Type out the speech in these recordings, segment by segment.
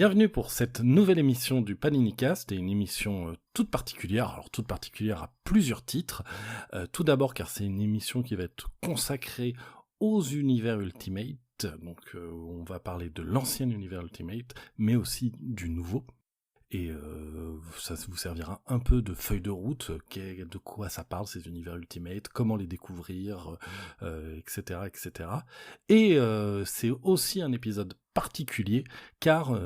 Bienvenue pour cette nouvelle émission du Paninicast, et une émission toute particulière, alors toute particulière à plusieurs titres. Tout d'abord car c'est une émission qui va être consacrée aux univers Ultimate, donc on va parler de l'ancien univers Ultimate, mais aussi du nouveau. Et ça vous servira un peu de feuille de route, de quoi ça parle ces univers Ultimate, comment les découvrir, etc., etc. Et c'est aussi un épisode particulier, car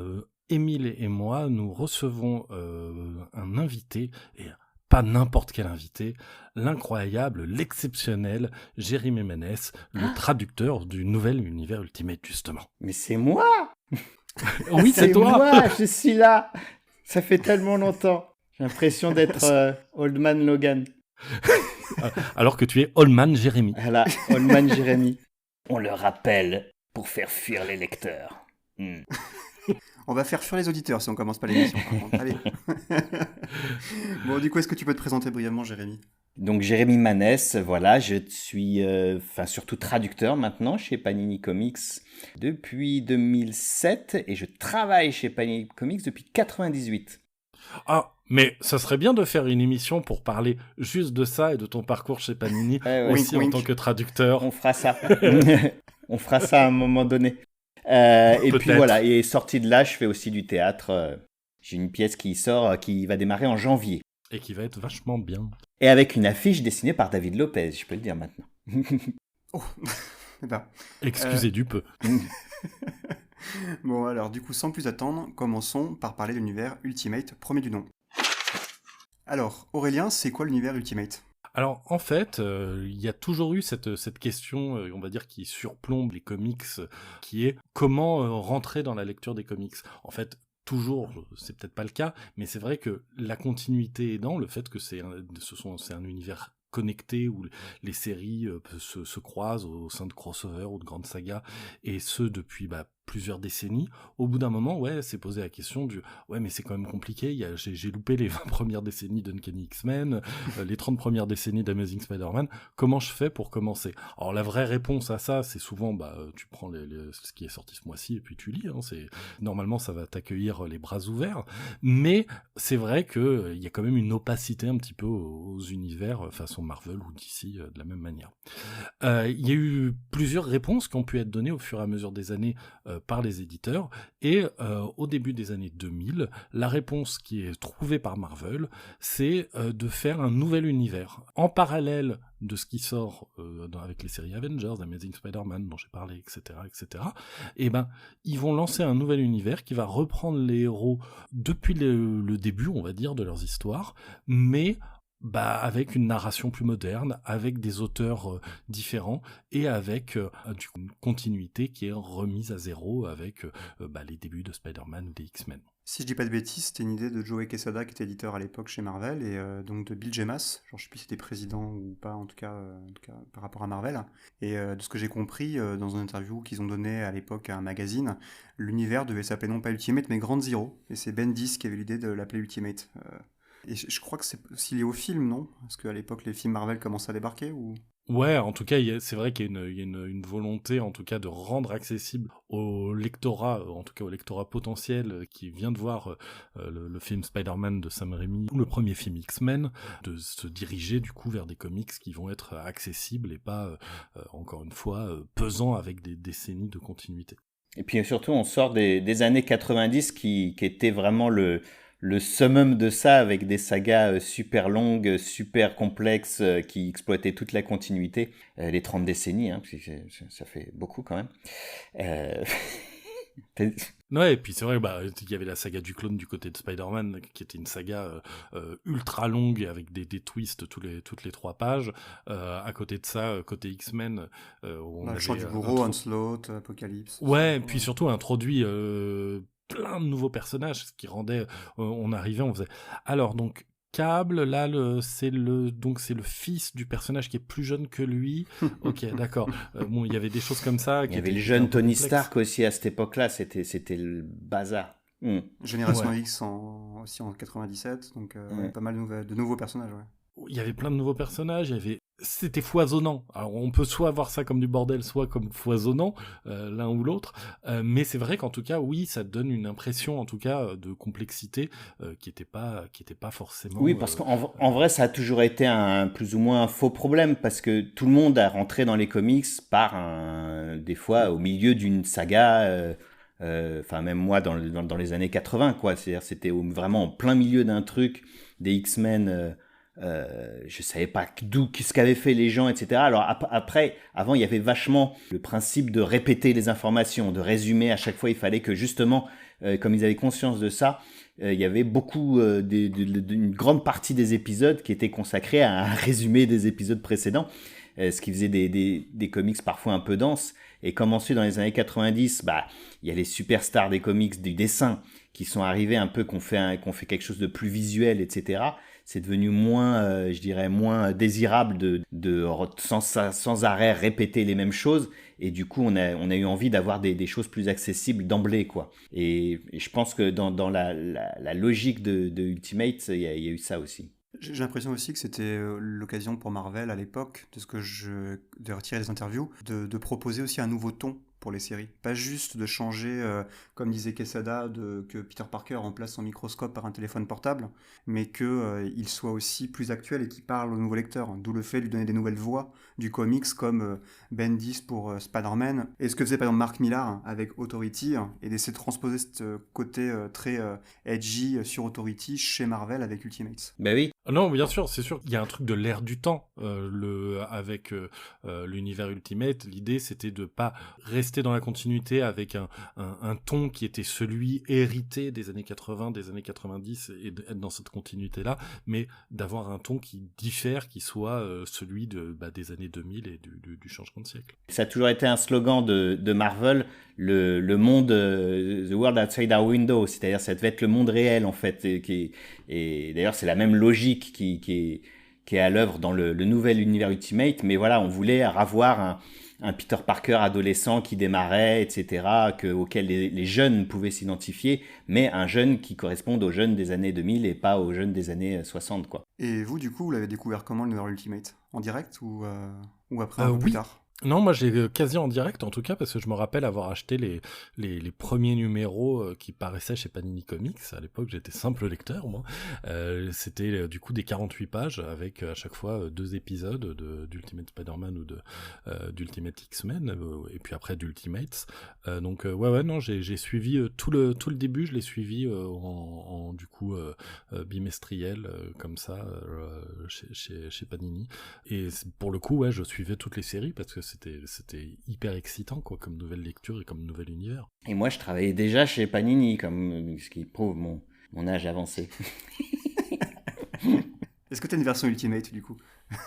Émile et moi, nous recevons un invité, et pas n'importe quel invité, l'incroyable, l'exceptionnel Jérémy Ménès, le traducteur du nouvel univers Ultimate, justement. Mais c'est moi! Oui, c'est toi! Moi, je suis là! Ça fait tellement longtemps. J'ai l'impression d'être Old Man Logan. Alors que tu es Old Man Jérémy. Voilà, Old Man Jérémy. On le rappelle pour faire fuir les lecteurs. On va faire fuir les auditeurs si on commence pas l'émission, par contre. Allez. Bon, du coup, est-ce que tu peux te présenter brièvement, Jérémy ? Donc, Jérémy Ménès, voilà, je suis surtout traducteur maintenant chez Panini Comics depuis 2007 et je travaille chez Panini Comics depuis 98. Ah, mais ça serait bien de faire une émission pour parler juste de ça et de ton parcours chez Panini, aussi wink, en tant que traducteur. On fera ça. On fera ça à un moment donné. Et puis voilà, et sorti de là, je fais aussi du théâtre. J'ai une pièce qui sort, qui va démarrer en janvier. Et qui va être vachement bien. Et avec une affiche dessinée par David Lopez, je peux le dire maintenant. Oh, ben. Excusez du peu. Bon, alors, du coup, sans plus attendre, commençons par parler de l'univers Ultimate, premier du nom. Alors, Aurélien, c'est quoi l'univers Ultimate ? Alors, en fait, il y a toujours eu cette question, on va dire, qui surplombe les comics, qui est comment rentrer dans la lecture des comics. En fait, toujours, c'est peut-être pas le cas, mais c'est vrai que la continuité aidant, le fait que c'est un univers connecté où les séries se croisent au sein de crossover ou de grandes sagas, et ce depuis plusieurs décennies, au bout d'un moment, c'est posé la question du « Ouais, mais c'est quand même compliqué, j'ai loupé les 20 premières décennies d'Uncanny X-Men, les 30 premières décennies d'Amazing Spider-Man, comment je fais pour commencer ?» Alors la vraie réponse à ça, c'est souvent, tu prends ce qui est sorti ce mois-ci et puis tu lis, normalement ça va t'accueillir les bras ouverts, mais c'est vrai qu'il y a quand même une opacité un petit peu aux univers façon Marvel ou DC de la même manière. Il y a eu plusieurs réponses qui ont pu être données au fur et à mesure des années par les éditeurs, et au début des années 2000, la réponse qui est trouvée par Marvel, c'est de faire un nouvel univers. En parallèle de ce qui sort avec les séries Avengers, Amazing Spider-Man dont j'ai parlé, etc., etc., et ils vont lancer un nouvel univers qui va reprendre les héros depuis le début, on va dire, de leurs histoires, mais avec une narration plus moderne, avec des auteurs différents, et avec une continuité qui est remise à zéro avec les débuts de Spider-Man ou des X-Men. Si je dis pas de bêtises, c'était une idée de Joe Quesada qui était éditeur à l'époque chez Marvel, et donc de Bill Jemas, je sais plus si c'était président ou pas, en tout cas par rapport à Marvel. Et de ce que j'ai compris dans une interview qu'ils ont donnée à l'époque à un magazine, l'univers devait s'appeler non pas Ultimate mais Grand Zero, et c'est Bendis qui avait l'idée de l'appeler Ultimate. Et je crois que c'est aussi lié au film, non ? Parce qu'à l'époque, les films Marvel commencent à débarquer, ou... Ouais, en tout cas, c'est vrai qu'il y a une volonté, en tout cas, de rendre accessible au lectorat, en tout cas au lectorat potentiel qui vient de voir le film Spider-Man de Sam Raimi, ou le premier film X-Men, de se diriger du coup vers des comics qui vont être accessibles et pas, encore une fois, pesants avec des décennies de continuité. Et puis surtout, on sort des années 90 qui étaient vraiment le summum de ça, avec des sagas super longues, super complexes, qui exploitaient toute la continuité. Les 30 décennies, ça fait beaucoup quand même. Ouais, et puis c'est vrai, il y avait la saga du clone du côté de Spider-Man, qui était une saga ultra longue, avec des twists toutes les 3 pages. À côté de ça, côté X-Men, on le avait chant du bourreau, Onslaught, Apocalypse... Ouais, puis surtout introduit plein de nouveaux personnages, ce qui rendait... on arrivait, on faisait... Alors, donc, Cable, là, c'est le fils du personnage qui est plus jeune que lui. Ok, d'accord. Il y avait des choses comme ça. Il y avait le jeune Tony Stark aussi à cette époque-là, c'était le bazar. Génération X aussi en 97, donc pas mal de nouveaux personnages, ouais. Il y avait plein de nouveaux personnages, il y avait c'était foisonnant. Alors on peut soit voir ça comme du bordel, soit comme foisonnant, l'un ou l'autre, mais c'est vrai qu'en tout cas, oui, ça donne une impression, en tout cas, de complexité qui était pas forcément. Oui, parce qu'en vrai, ça a toujours été plus ou moins un faux problème, parce que tout le monde a rentré dans les comics des fois au milieu d'une saga. Enfin, même moi, dans les années 80, quoi. C'est-à-dire, c'était vraiment en plein milieu d'un truc, des X-Men. Je savais pas ce qu'avaient fait les gens, etc. Alors après, avant, il y avait vachement le principe de répéter les informations, de résumer à chaque fois. Il fallait que justement, comme ils avaient conscience de ça, il y avait beaucoup d'une grande partie des épisodes qui étaient consacrés à un résumé des épisodes précédents, ce qui faisait des comics parfois un peu denses. Et comme ensuite, dans les années 90, il y a les superstars des comics, du dessin, qui sont arrivés un peu, qu'on fait quelque chose de plus visuel, etc. C'est devenu moins, je dirais, moins désirable de sans arrêt répéter les mêmes choses. Et du coup, on a eu envie d'avoir des choses plus accessibles d'emblée, quoi. Et je pense que dans la logique de Ultimate, il y a eu ça aussi. J'ai l'impression aussi que c'était l'occasion pour Marvel à l'époque, de retirer des interviews, de proposer aussi un nouveau ton pour les séries. Pas juste de changer, comme disait Quesada, que Peter Parker remplace son microscope par un téléphone portable, mais qu'il soit aussi plus actuel et qu'il parle aux nouveaux lecteurs. D'où le fait de lui donner des nouvelles voix du comics, comme Bendis pour Spider-Man, et ce que faisait par exemple Mark Millar avec Authority, et d'essayer de transposer ce côté très edgy sur Authority chez Marvel avec Ultimates. Ben oui. Non, bien sûr, c'est sûr qu'il y a un truc de l'ère du temps. Avec l'univers Ultimate, l'idée c'était de pas rester dans la continuité avec un ton qui était celui hérité des années 80, des années 90 et d'être dans cette continuité-là, mais d'avoir un ton qui diffère, qui soit celui des années 2000 et du changement de siècle. Ça a toujours été un slogan de Marvel, le monde, the world outside our window, c'est-à-dire ça devait être le monde réel en fait, et d'ailleurs c'est la même logique qui est à l'œuvre dans le nouvel univers Ultimate, mais voilà, on voulait avoir un Peter Parker adolescent qui démarrait, etc., auquel les jeunes pouvaient s'identifier, mais un jeune qui corresponde aux jeunes des années 2000 et pas aux jeunes des années 60, quoi. Et vous, du coup, vous l'avez découvert comment, le nouvel Ultimate ? En direct ou après, un peu plus tard ? Non, moi j'ai quasi en direct en tout cas, parce que je me rappelle avoir acheté les premiers numéros qui paraissaient chez Panini Comics. À l'époque, j'étais simple lecteur, moi. C'était du coup des 48 pages avec à chaque fois 2 épisodes d'Ultimate Spider-Man ou d'Ultimate X-Men, et puis après d'Ultimates. Donc non, j'ai suivi tout le début, je l'ai suivi en du coup bimestriel comme ça chez Panini. Et pour le coup, je suivais toutes les séries parce que c'était hyper excitant, quoi, comme nouvelle lecture et comme nouvel univers. Et moi, je travaillais déjà chez Panini, ce qui prouve mon âge avancé. Est-ce que tu as une version Ultimate, du coup ?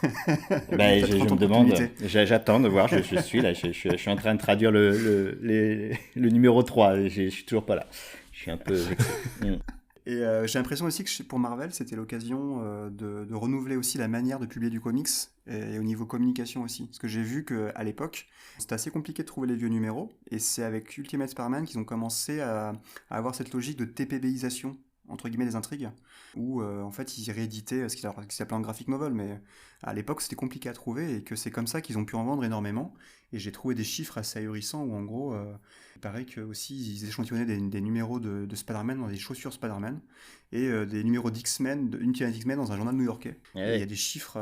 Je me demande, j'attends de voir, je suis là, je suis en train de traduire le numéro 3, je suis toujours pas là. Je suis un peu vexé. Et j'ai l'impression aussi que pour Marvel, c'était l'occasion de renouveler aussi la manière de publier du comics et au niveau communication aussi. Parce que j'ai vu qu'à l'époque, c'était assez compliqué de trouver les vieux numéros. Et c'est avec Ultimate Spider-Man qu'ils ont commencé à avoir cette logique de TPBisation, entre guillemets, des intrigues, où en fait ils rééditaient ce qui s'appelait un graphic novel, mais à l'époque c'était compliqué à trouver et que c'est comme ça qu'ils ont pu en vendre énormément. Et j'ai trouvé des chiffres assez ahurissants où en gros, il paraît que aussi ils échantillonnaient des numéros de Spider-Man dans des chaussures Spider-Man et des numéros d'X-Men, Ultimate X-Men dans un journal new-yorkais. Ouais. Il y a des chiffres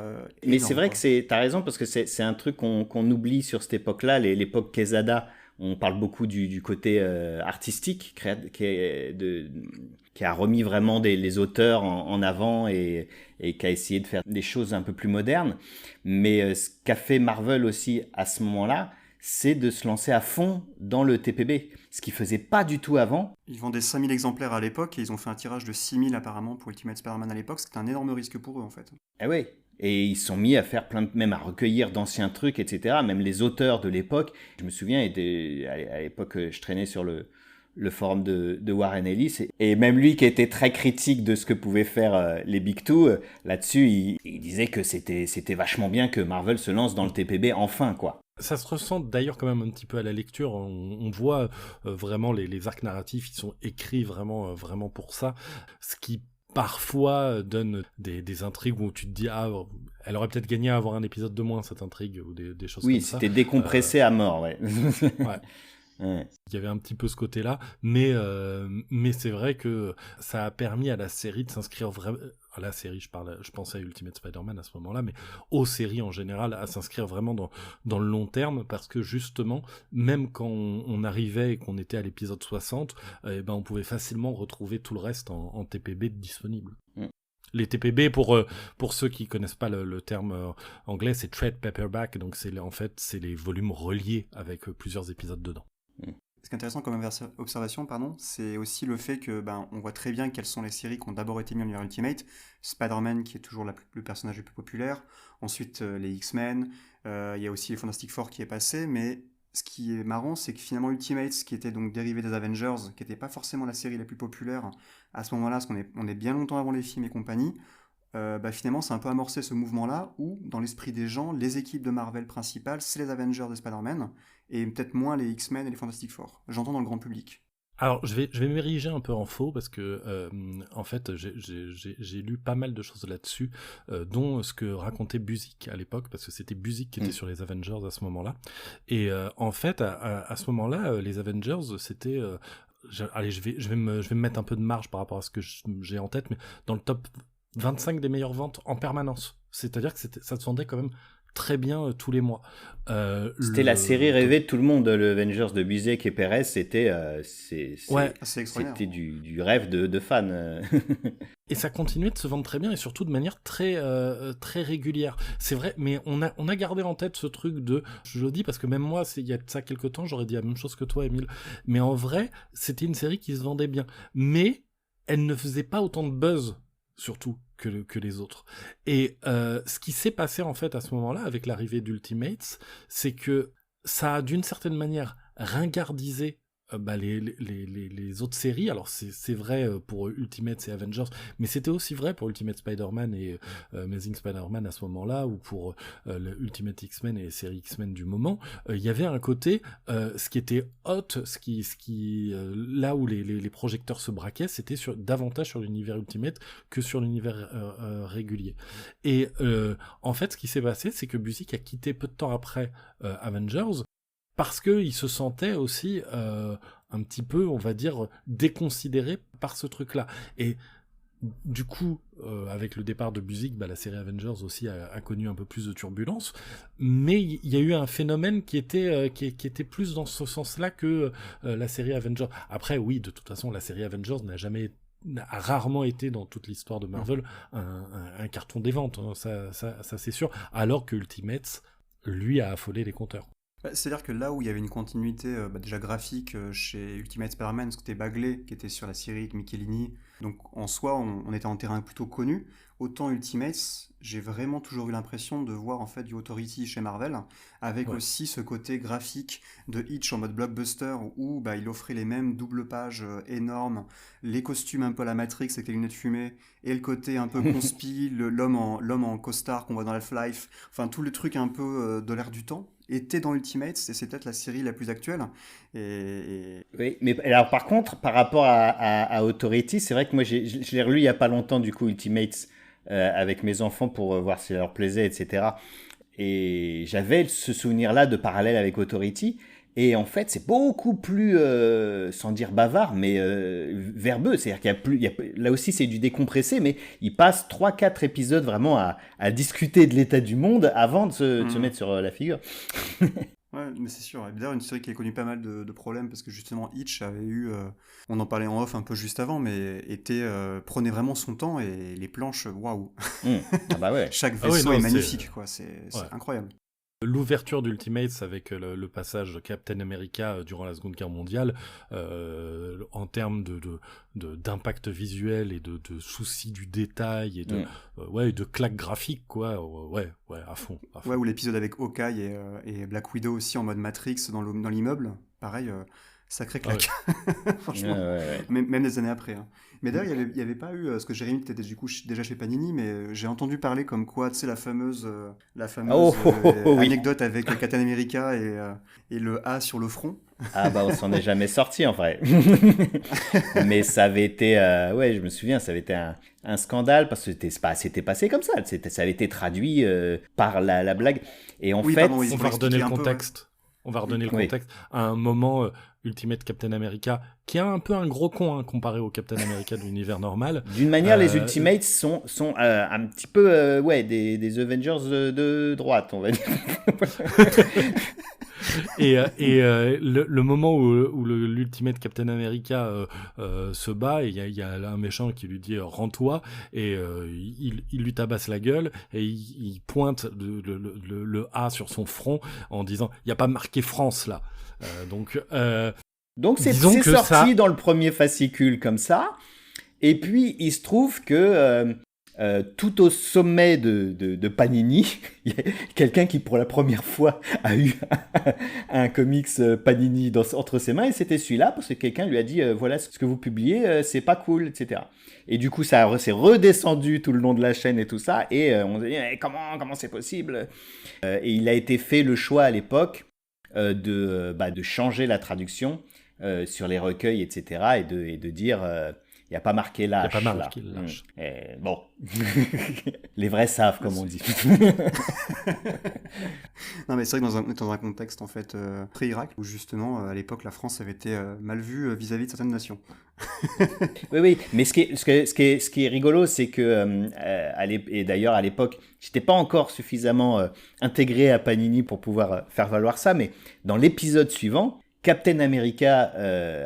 mais énormes, c'est vrai quoi. que t'as raison, parce que c'est un truc qu'on oublie sur cette époque-là, l'époque Quesada. On parle beaucoup du côté artistique qui a remis vraiment les auteurs en avant et qui a essayé de faire des choses un peu plus modernes. Mais ce qu'a fait Marvel aussi à ce moment-là, c'est de se lancer à fond dans le TPB, ce qu'ils ne faisaient pas du tout avant. Ils vendaient 5000 exemplaires à l'époque et ils ont fait un tirage de 6000 apparemment pour Ultimate Spider-Man à l'époque, c'était un énorme risque pour eux en fait. Ah oui. Et ils se sont mis à faire même à recueillir d'anciens trucs, etc. Même les auteurs de l'époque. Je me souviens, à l'époque, je traînais sur le forum de Warren Ellis. Et même lui, qui était très critique de ce que pouvaient faire les Big Two, là-dessus, il disait que c'était vachement bien que Marvel se lance dans le TPB enfin, quoi. Ça se ressent d'ailleurs quand même un petit peu à la lecture. On voit vraiment les arcs narratifs, ils sont écrits vraiment pour ça. Ce qui parfois donne des intrigues où tu te dis Elle aurait peut-être gagné à avoir un épisode de moins, cette intrigue, ou des choses Oui, comme ça. c'était décompressé à mort, ouais. Ouais. Ouais. Il y avait un petit peu ce côté-là, mais c'est vrai que ça a permis à la série de s'inscrire vraiment... À la série, je pensais à Ultimate Spider-Man à ce moment-là, mais aux séries en général, à s'inscrire vraiment dans le long terme, parce que justement, même quand on arrivait et qu'on était à l'épisode 60, on pouvait facilement retrouver tout le reste en TPB disponible. Mm. Les TPB, pour ceux qui connaissent pas le terme anglais, c'est Trade Paperback, donc c'est les volumes reliés avec plusieurs épisodes dedans. Ce qui est intéressant comme observation, c'est aussi le fait que on voit très bien quelles sont les séries qui ont d'abord été mises en univers Ultimate. Spider-Man qui est toujours le personnage le plus populaire. Ensuite, les X-Men. Il y a aussi les Fantastic Four qui est passé. Mais ce qui est marrant, c'est que finalement Ultimate, qui était donc dérivé des Avengers, qui n'était pas forcément la série la plus populaire à ce moment-là, parce qu'on est bien longtemps avant les films et compagnie, finalement, c'est un peu amorcé ce mouvement-là où, dans l'esprit des gens, les équipes de Marvel principales, c'est les Avengers de Spider-Man, et peut-être moins les X-Men et les Fantastic Four. J'entends dans le grand public. Alors, je vais m'ériger un peu en faux parce que, en fait, j'ai lu pas mal de choses là-dessus, dont ce que racontait Busiek à l'époque, parce que c'était Busiek qui était sur les Avengers à ce moment-là. Et en fait, à ce moment-là, les Avengers, c'était... allez, je vais me mettre un peu de marge par rapport à ce que j'ai en tête, mais dans le top 25 des meilleures ventes en permanence. C'est-à-dire que ça se vendait quand même très bien tous les mois. C'était la série rêvée de tout le monde, le Avengers de Busiek et Perez, c'était du rêve de fans. Et ça continuait de se vendre très bien et surtout de manière très très régulière. C'est vrai, mais on a gardé en tête ce truc de, je le dis parce que même moi, il y a de ça quelques temps, j'aurais dit la même chose que toi, Émile. Mais en vrai, c'était une série qui se vendait bien, mais elle ne faisait pas autant de buzz, surtout, que les autres. Et ce qui s'est passé en fait à ce moment-là avec l'arrivée d'Ultimates, c'est que ça a d'une certaine manière ringardisé les autres séries. Alors c'est vrai pour Ultimate et Avengers, mais c'était aussi vrai pour Ultimate Spider-Man et Amazing Spider-Man à ce moment-là, ou pour le Ultimate X-Men et les séries X-Men du moment. Il y avait un côté, ce qui était hot, là où les projecteurs se braquaient, c'était davantage sur l'univers Ultimate que sur l'univers régulier. Et en fait, ce qui s'est passé, c'est que Busiek a quitté peu de temps après Avengers, parce qu'il se sentait aussi un petit peu, on va dire, déconsidéré par ce truc-là. Et du coup, avec le départ de Busiek, la série Avengers aussi a connu un peu plus de turbulences, mais il y a eu un phénomène qui était plus dans ce sens-là que la série Avengers. Après, oui, de toute façon, la série Avengers a rarement été dans toute l'histoire de Marvel un carton des ventes, hein, ça c'est sûr, alors que Ultimates, lui, a affolé les compteurs. C'est-à-dire que là où il y avait une continuité déjà graphique chez Ultimate Spider-Man, c'était Bagley qui était sur la série avec Michelini, donc en soi on était en terrain plutôt connu. Autant Ultimates, j'ai vraiment toujours eu l'impression de voir en fait du Authority chez Marvel, avec aussi ce côté graphique de Hitch en mode blockbuster où il offrait les mêmes doubles pages énormes, les costumes un peu à la Matrix avec les lunettes fumées, et le côté un peu conspi, l'homme en costard qu'on voit dans Half-Life, enfin tout le truc un peu de l'air du temps était dans Ultimates, et c'est peut-être la série la plus actuelle. Oui, mais alors par contre, par rapport à Authority, c'est vrai que moi je l'ai relu il n'y a pas longtemps, du coup, Ultimates, avec mes enfants pour voir si ça leur plaisait, etc. Et j'avais ce souvenir-là de parallèle avec Authority. Et en fait, c'est beaucoup plus, sans dire bavard, mais verbeux. C'est-à-dire là aussi, c'est du décompressé, mais il passe 3-4 épisodes vraiment à discuter de l'état du monde avant de se mettre sur la figure. Ouais, mais c'est sûr. Et d'ailleurs, une série qui a connu pas mal de problèmes, parce que justement, Hitch avait eu, on en parlait en off un peu juste avant, mais prenait vraiment son temps, et les planches, waouh. Ah bah ouais. Chaque vaisseau est magnifique, quoi. C'est incroyable. L'ouverture d'Ultimates avec le passage Captain America durant la Seconde Guerre mondiale, en termes d'impact visuel et de soucis du détail et de claques graphiques, quoi, à fond. Ouais, ou l'épisode avec Hawkeye et Black Widow aussi en mode Matrix dans l'immeuble, pareil, sacré Ah ouais. claque. Franchement, Ouais. même des années après, hein. Mais d'ailleurs, il y avait pas eu, parce que Jérémy, t'étais du coup déjà chez Panini, mais j'ai entendu parler comme quoi, tu sais, la Oh, fameuse oh, oh, oh, oui. anecdote avec Captain America et le A sur le front. Ah bah on s'en est jamais sorti en vrai. Mais ça avait été, ouais, je me souviens, ça avait été un scandale parce que c'était passé comme ça. Ça avait été traduit par la blague. Et en Oui, fait, pardon, oui, On pour va redonner expliquer le un peu, ouais. contexte. On va redonner le oui, contexte. À un moment, Ultimate Captain America, qui est un peu un gros con, hein, comparé au Captain America de l'univers normal. d'une manière, les Euh, Ultimates sont un petit peu, ouais, des Avengers de droite, on va dire. le moment où l'Ultimate Captain America se bat, et il y a là un méchant qui lui dit rends-toi, et il lui tabasse la gueule, et il pointe le A sur son front en disant il n'y a pas marqué France là. Donc, Donc disons c'est que sorti ça. dans le premier fascicule comme ça. Et puis il se trouve que tout au sommet de Panini, il y a quelqu'un qui pour la première fois a eu un comics Panini entre ses mains, et c'était celui-là parce que quelqu'un lui a dit voilà ce que vous publiez, c'est pas cool, etc. Et du coup ça s'est redescendu tout le long de la chaîne et tout ça, et on s'est dit comment c'est possible. Et il a été fait le choix à l'époque de changer la traduction sur les recueils, etc. et de dire il n'y a pas marqué Il n'y a pas lâche là. marqué lâche. Et bon, les vrais savent, comme on dit. Non, mais c'est vrai que dans un contexte, en fait, pré-Irak, où justement, à l'époque, la France avait été mal vue vis-à-vis de certaines nations. Oui, oui, mais ce qui est rigolo, c'est que, et d'ailleurs à l'époque, j'étais pas encore suffisamment intégré à Panini pour pouvoir faire valoir ça, mais dans l'épisode suivant, Captain America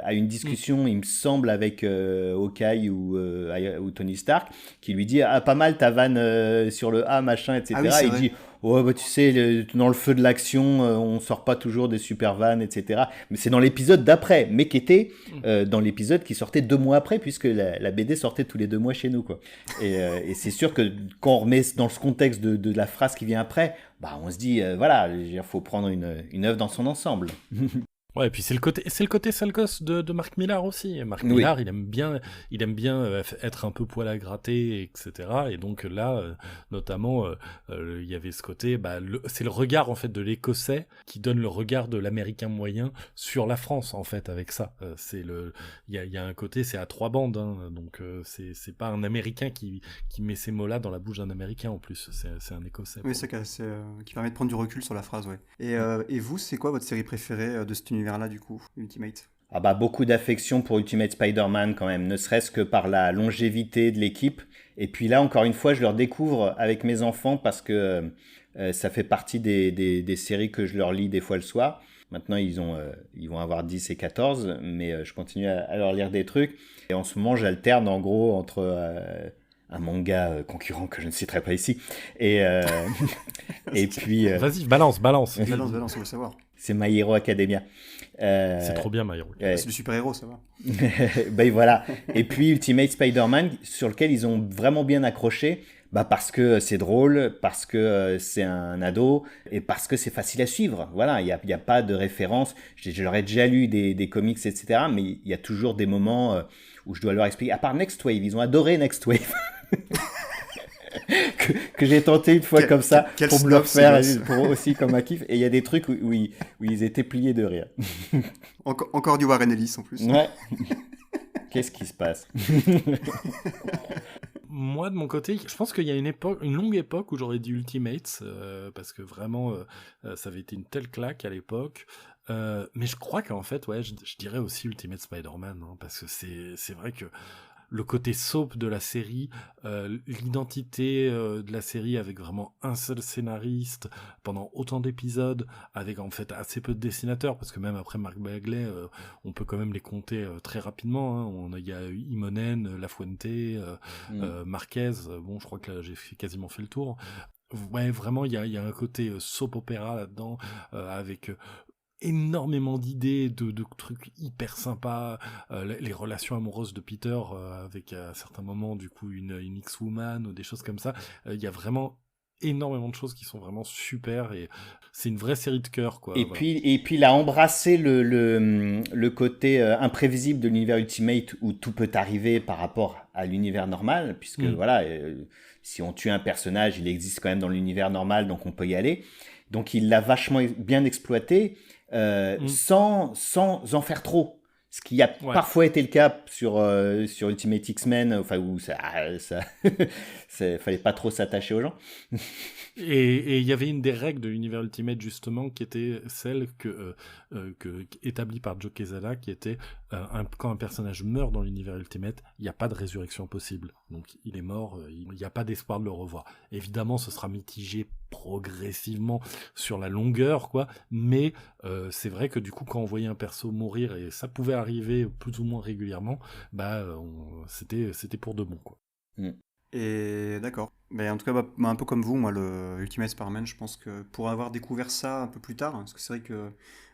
a une discussion, il me semble, avec Hawkeye ou Tony Stark, qui lui dit ah pas mal ta vanne sur le A machin, Ah oui, etc. c'est Et il vrai. dit ouais bah tu sais dans le feu de l'action on sort pas toujours des super vannes, etc. Mais c'est dans l'épisode d'après, mais qui était dans l'épisode qui sortait 2 mois après, puisque la BD sortait tous les 2 mois chez nous, quoi. Et c'est sûr que quand on remet dans ce contexte de la phrase qui vient après, bah on se dit voilà, il faut prendre une œuvre dans son ensemble. Ouais, et puis c'est le côté sale gosse de Mark Millar aussi. Mark Oui. Millar, il aime bien être un peu poil à gratter, etc. Et donc là, notamment, il y avait ce côté, c'est le regard en fait de l'Écossais qui donne le regard de l'Américain moyen sur la France en fait avec ça. Il y a un côté, c'est à 3 bandes, hein, donc c'est pas un Américain qui met ces mots-là dans la bouche d'un Américain en plus. C'est un Écossais. Oui, c'est qui permet de prendre du recul sur la phrase, ouais. Et vous, c'est quoi votre série préférée de cet univers-là, du coup, Ultimate? Ah bah beaucoup d'affection pour Ultimate Spider-Man quand même, ne serait-ce que par la longévité de l'équipe. Et puis là, encore une fois, je le redécouvre avec mes enfants parce que ça fait partie des séries que je leur lis des fois le soir. Maintenant, ils vont avoir 10 et 14, mais je continue à leur lire des trucs. Et en ce moment, j'alterne en gros entre un manga concurrent que je ne citerai pas ici et, et puis Vas-y, balance. Balance, on veut savoir. c'est My Hero Academia. C'est trop bien, Maïro. C'est du super-héros, ça va. Ben voilà. Et puis Ultimate Spider-Man, sur lequel ils ont vraiment bien accroché, bah parce que c'est drôle, parce que c'est un ado, et parce que c'est facile à suivre. Voilà, il y a pas de référence. Je leur ai déjà lu des comics, etc. Mais il y a toujours des moments où je dois leur expliquer. À part Next Wave, ils ont adoré Next Wave. que j'ai tenté une fois comme ça pour me le refaire pour aussi comme un kiff, et il y a des trucs où ils étaient pliés de rire. Encore du Warren Ellis en plus. Ouais. Qu'est-ce qui se passe? Moi, de mon côté, je pense qu'il y a une longue époque où j'aurais dit Ultimates, parce que vraiment, ça avait été une telle claque à l'époque. Mais je crois qu'en fait, ouais, je dirais aussi Ultimate Spider-Man, hein, parce que c'est vrai que le côté soap de la série, l'identité de la série avec vraiment un seul scénariste pendant autant d'épisodes, avec en fait assez peu de dessinateurs, parce que même après Mark Bagley, on peut quand même les compter très rapidement, hein. Il y a Imonen, Lafuente, Marquez, bon je crois que là j'ai quasiment fait le tour. Ouais, vraiment, il y a un côté soap opéra là-dedans, avec énormément d'idées, de trucs hyper sympas, les relations amoureuses de Peter avec à certains moments du coup une X-Woman ou des choses comme ça. Il y a vraiment énormément de choses qui sont vraiment super, et c'est une vraie série de cœur, quoi. Et Voilà. puis il a embrassé le côté imprévisible de l'univers Ultimate où tout peut arriver par rapport à l'univers normal, puisque voilà, si on tue un personnage, il existe quand même dans l'univers normal, donc on peut y aller. Donc il l'a vachement bien exploité sans en faire trop. Ce qui a parfois été le cas sur Ultimate X-Men, enfin où ça fallait pas trop s'attacher aux gens. Et il y avait une des règles de l'univers Ultimate justement qui était celle établie par Joe Quesada, qui était quand un personnage meurt dans l'univers Ultimate, il n'y a pas de résurrection possible. Donc il est mort, il n'y a pas d'espoir de le revoir. Évidemment, ce sera mitigé progressivement sur la longueur, quoi. Mais c'est vrai que du coup, quand on voyait un perso mourir, et ça pouvait arriver plus ou moins régulièrement, c'était pour de bon, quoi. Et d'accord. Mais en tout cas, un peu comme vous, moi, le Ultimate Spider-Man, je pense que pour avoir découvert ça un peu plus tard, parce que c'est vrai que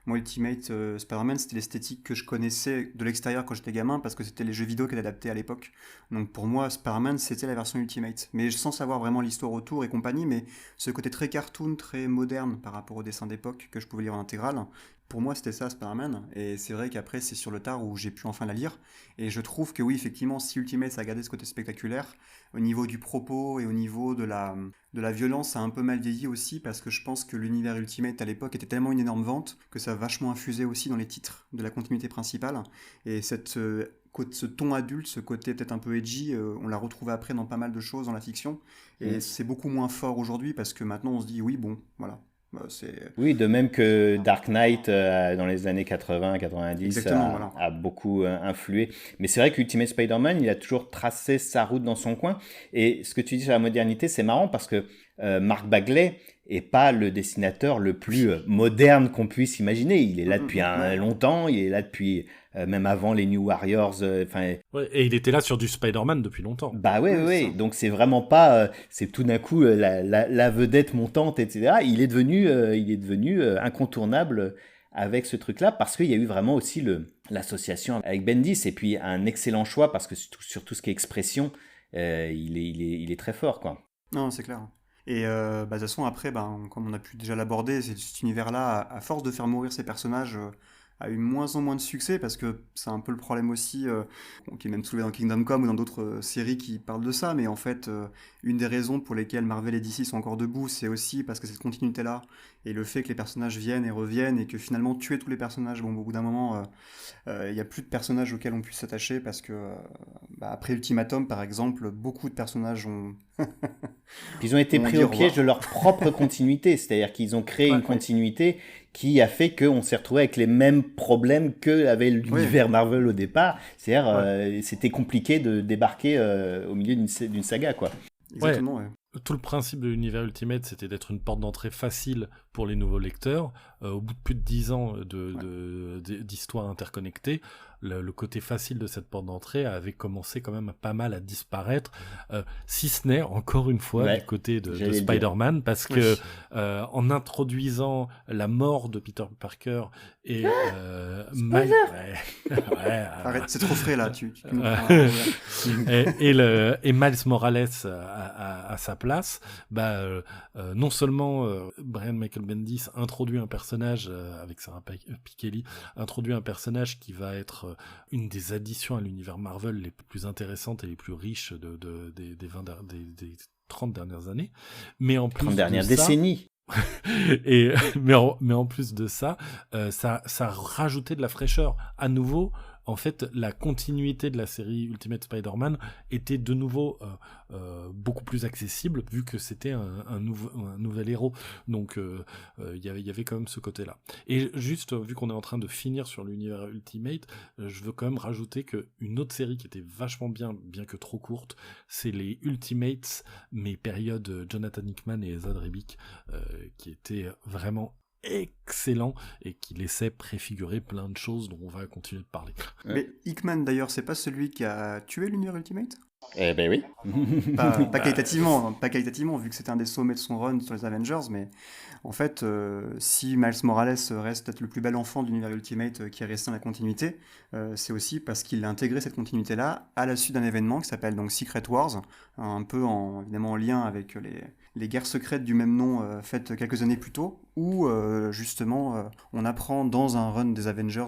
moi, Ultimate Spider-Man, c'était l'esthétique que je connaissais de l'extérieur quand j'étais gamin, parce que c'était les jeux vidéo qui étaient adaptés à l'époque. Donc pour moi, Spider-Man, c'était la version Ultimate. Mais sans savoir vraiment l'histoire autour et compagnie, mais ce côté très cartoon, très moderne par rapport au dessin d'époque que je pouvais lire en intégrale, pour moi, c'était ça, Spider-Man. Et c'est vrai qu'après, c'est sur le tard où j'ai pu enfin la lire. Et je trouve que oui, effectivement, si Ultimate, ça a gardé ce côté spectaculaire, au niveau du propos et au niveau de la violence, ça a un peu mal vieilli aussi, parce que je pense que l'univers Ultimate à l'époque était tellement une énorme vente que ça a vachement infusé aussi dans les titres de la continuité principale. Et ce ton adulte, ce côté peut-être un peu edgy, on l'a retrouvé après dans pas mal de choses dans la fiction. Et c'est beaucoup moins fort aujourd'hui, parce que maintenant on se dit oui, bon, voilà. Oui, de même que Dark Knight dans les années 80-90 a beaucoup influé. Mais c'est vrai qu'Ultimate Spider-Man, il a toujours tracé sa route dans son coin. Et ce que tu dis sur la modernité, c'est marrant parce que Mark Bagley est pas le dessinateur le plus moderne qu'on puisse imaginer. Il est là depuis longtemps, il est là depuis même avant les New Warriors. Et il était là sur du Spider-Man depuis longtemps. Bah ouais. Donc c'est vraiment pas, c'est tout d'un coup la vedette montante, etc. Il est devenu incontournable avec ce truc-là parce qu'il y a eu vraiment aussi l'association avec Bendis, et puis un excellent choix parce que sur tout ce qui est expression, il est très fort, quoi. Non, c'est clair. Et de toute façon, après, comme on a pu déjà l'aborder, cet univers-là, à force de faire mourir ses personnages, a eu moins en moins de succès, parce que c'est un peu le problème aussi, qui est même soulevé dans Kingdom Come ou dans d'autres séries qui parlent de ça, mais en fait, une des raisons pour lesquelles Marvel et DC sont encore debout, c'est aussi parce que cette continuité-là, et le fait que les personnages viennent et reviennent, et que finalement, tuer tous les personnages, au bout d'un moment, il n'y a plus de personnages auxquels on puisse s'attacher, parce que, après Ultimatum, par exemple, beaucoup de personnages ont... Ils ont été pris au piège de leur propre continuité, c'est-à-dire qu'ils ont créé une continuité qui a fait qu'on s'est retrouvé avec les mêmes problèmes qu'avait l'univers Marvel au départ. C'est-à-dire, c'était compliqué de débarquer au milieu d'une saga, quoi. Exactement, ouais. Tout le principe de l'univers Ultimate, c'était d'être une porte d'entrée facile pour les nouveaux lecteurs. Au bout de plus de 10 ans d'histoire interconnectée, le côté facile de cette porte d'entrée avait commencé quand même pas mal à disparaître, si ce n'est, encore une fois, du côté de Spider-Man, parce que en introduisant la mort de Peter Parker et Arrête, c'est trop frais là. et Miles Morales à sa place, non seulement Brian Michael Bendis introduit un personnage avec Sarah Pikeli, introduit un personnage qui va être une des additions à l'univers Marvel les plus intéressantes et les plus riches des 30 dernières années, mais en plus 30 dernières décennies. mais en plus de ça, ça rajoutait de la fraîcheur. À nouveau, en fait, la continuité de la série Ultimate Spider-Man était de nouveau beaucoup plus accessible, vu que c'était un nouvel héros. Donc, il y avait quand même ce côté-là. Et juste, vu qu'on est en train de finir sur l'univers Ultimate, je veux quand même rajouter qu'une autre série qui était vachement bien que trop courte, c'est les Ultimates, mais période Jonathan Hickman et Ezra Rebick, qui étaient vraiment excellent et qui laissait préfigurer plein de choses dont on va continuer de parler. Mais Hickman d'ailleurs, c'est pas celui qui a tué l'univers Ultimate ? Eh ben oui. Pas qualitativement, vu que c'était un des sommets de son run sur les Avengers, mais en fait, si Miles Morales reste peut-être le plus bel enfant de l'univers Ultimate qui est resté dans la continuité, c'est aussi parce qu'il a intégré cette continuité-là à la suite d'un événement qui s'appelle donc Secret Wars, un peu évidemment en lien avec les guerres secrètes du même nom faites quelques années plus tôt, où justement on apprend dans un run des Avengers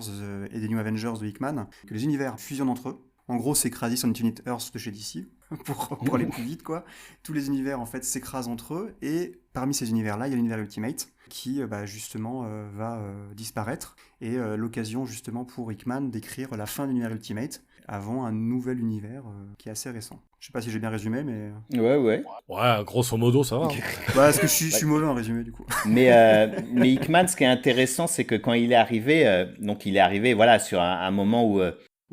et des New Avengers de Hickman que les univers fusionnent entre eux. En gros, c'est Crisis on Infinite Earths de chez DC, pour aller plus vite, quoi. Tous les univers, en fait, s'écrasent entre eux, et parmi ces univers-là, il y a l'univers Ultimate, qui, justement, va disparaître, et l'occasion, justement, pour Hickman d'écrire la fin de l'univers Ultimate, avant un nouvel univers qui est assez récent. Je sais pas si j'ai bien résumé, mais... Ouais. Ouais, grosso modo, ça va. Hein. Parce que je suis mauvais en résumé, du coup. Mais Hickman, ce qui est intéressant, c'est que quand il est arrivé, donc il est arrivé, voilà, sur un moment où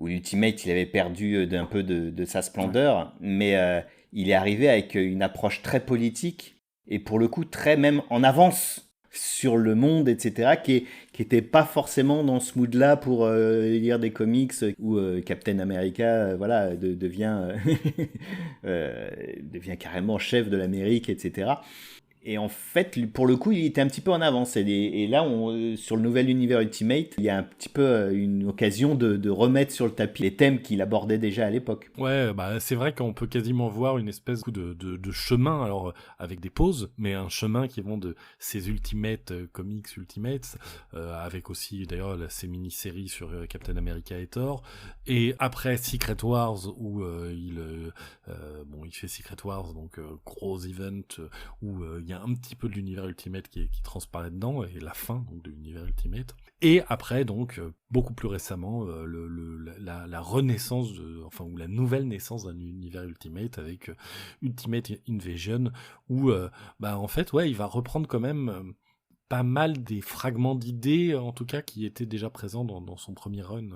Ultimate, il avait perdu d'un peu de sa splendeur, mais il est arrivé avec une approche très politique et pour le coup très même en avance sur le monde, etc., qui était pas forcément dans ce mood-là pour lire des comics où Captain America, voilà, devient carrément chef de l'Amérique, etc. Et en fait, pour le coup, il était un petit peu en avance. Et là, sur le nouvel univers Ultimate, il y a un petit peu une occasion de remettre sur le tapis les thèmes qu'il abordait déjà à l'époque. Ouais, bah c'est vrai qu'on peut quasiment voir une espèce de chemin, alors avec des pauses, mais un chemin qui vont de ces Ultimate comics Ultimates, avec aussi d'ailleurs ces mini-séries sur Captain America et Thor, et après Secret Wars où il fait Secret Wars, donc gros event où il y a un petit peu de l'univers Ultimate qui transparaît dedans, et la fin donc, de l'univers Ultimate. Et après, donc, beaucoup plus récemment, la renaissance, ou la nouvelle naissance d'un univers Ultimate avec Ultimate Invasion, où, en fait, ouais, il va reprendre quand même pas mal des fragments d'idées, en tout cas, qui étaient déjà présents dans son premier run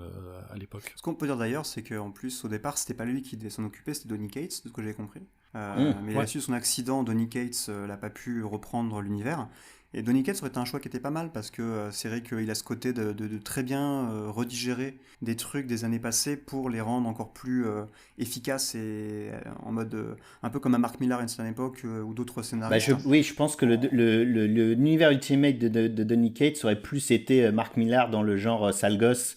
à l'époque. Ce qu'on peut dire d'ailleurs, c'est qu'en plus, au départ, c'était pas lui qui devait s'en occuper, c'était Donny Cates, de ce que j'ai compris. Mais ouais. là-dessus, son accident, Donny Cates n'a pas pu reprendre l'univers. Et Donny Cates aurait été un choix qui était pas mal parce que c'est vrai qu'il a ce côté de très bien redigérer des trucs des années passées pour les rendre encore plus efficaces et en mode un peu comme un Mark Millar à une certaine époque ou d'autres scénaristes. Oui, je pense que l'univers Ultimate de Donny Cates aurait plus été Mark Millar dans le genre sale gosse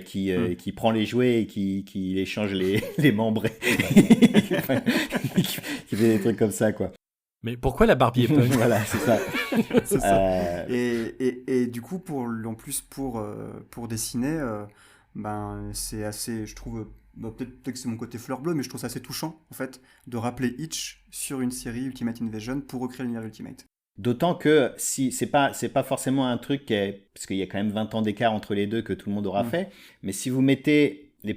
qui prend les jouets et qui échange les membres qui fait des trucs comme ça, quoi. Mais pourquoi la Barbie est punk? Voilà, c'est ça. C'est ça. Et du coup, en plus pour dessiner, c'est assez, je trouve, peut-être que c'est mon côté fleur bleue, mais je trouve ça assez touchant, en fait, de rappeler Hitch sur une série Ultimate Invasion pour recréer l'univers Ultimate. D'autant que si c'est pas forcément un truc parce qu'il y a quand même 20 ans d'écart entre les deux que tout le monde aura fait, mais si vous mettez le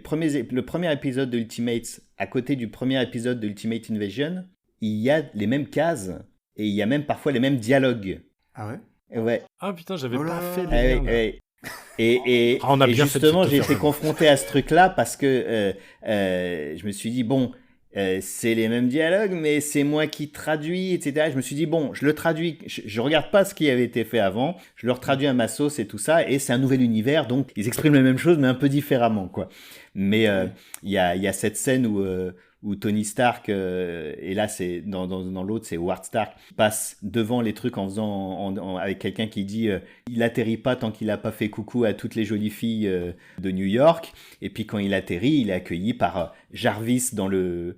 premier épisode de Ultimates à côté du premier épisode de Ultimate Invasion, il y a les mêmes cases et il y a même parfois les mêmes dialogues. Ah ouais? Ouais. Ah putain, j'avais pas fait les liens. Et justement, j'ai été confronté à ce truc-là parce que je me suis dit, bon, c'est les mêmes dialogues, mais c'est moi qui traduis, etc. Je me suis dit, bon, je le traduis, je regarde pas ce qui avait été fait avant, je le retraduis à ma sauce et tout ça, et c'est un nouvel univers, donc ils expriment les mêmes choses, mais un peu différemment, quoi. Mais il y a cette scène où Tony Stark, et là c'est dans l'autre c'est Howard Stark, passe devant les trucs en faisant avec quelqu'un qui dit il atterrit pas tant qu'il a pas fait coucou à toutes les jolies filles de New York, et puis quand il atterrit il est accueilli par Jarvis dans le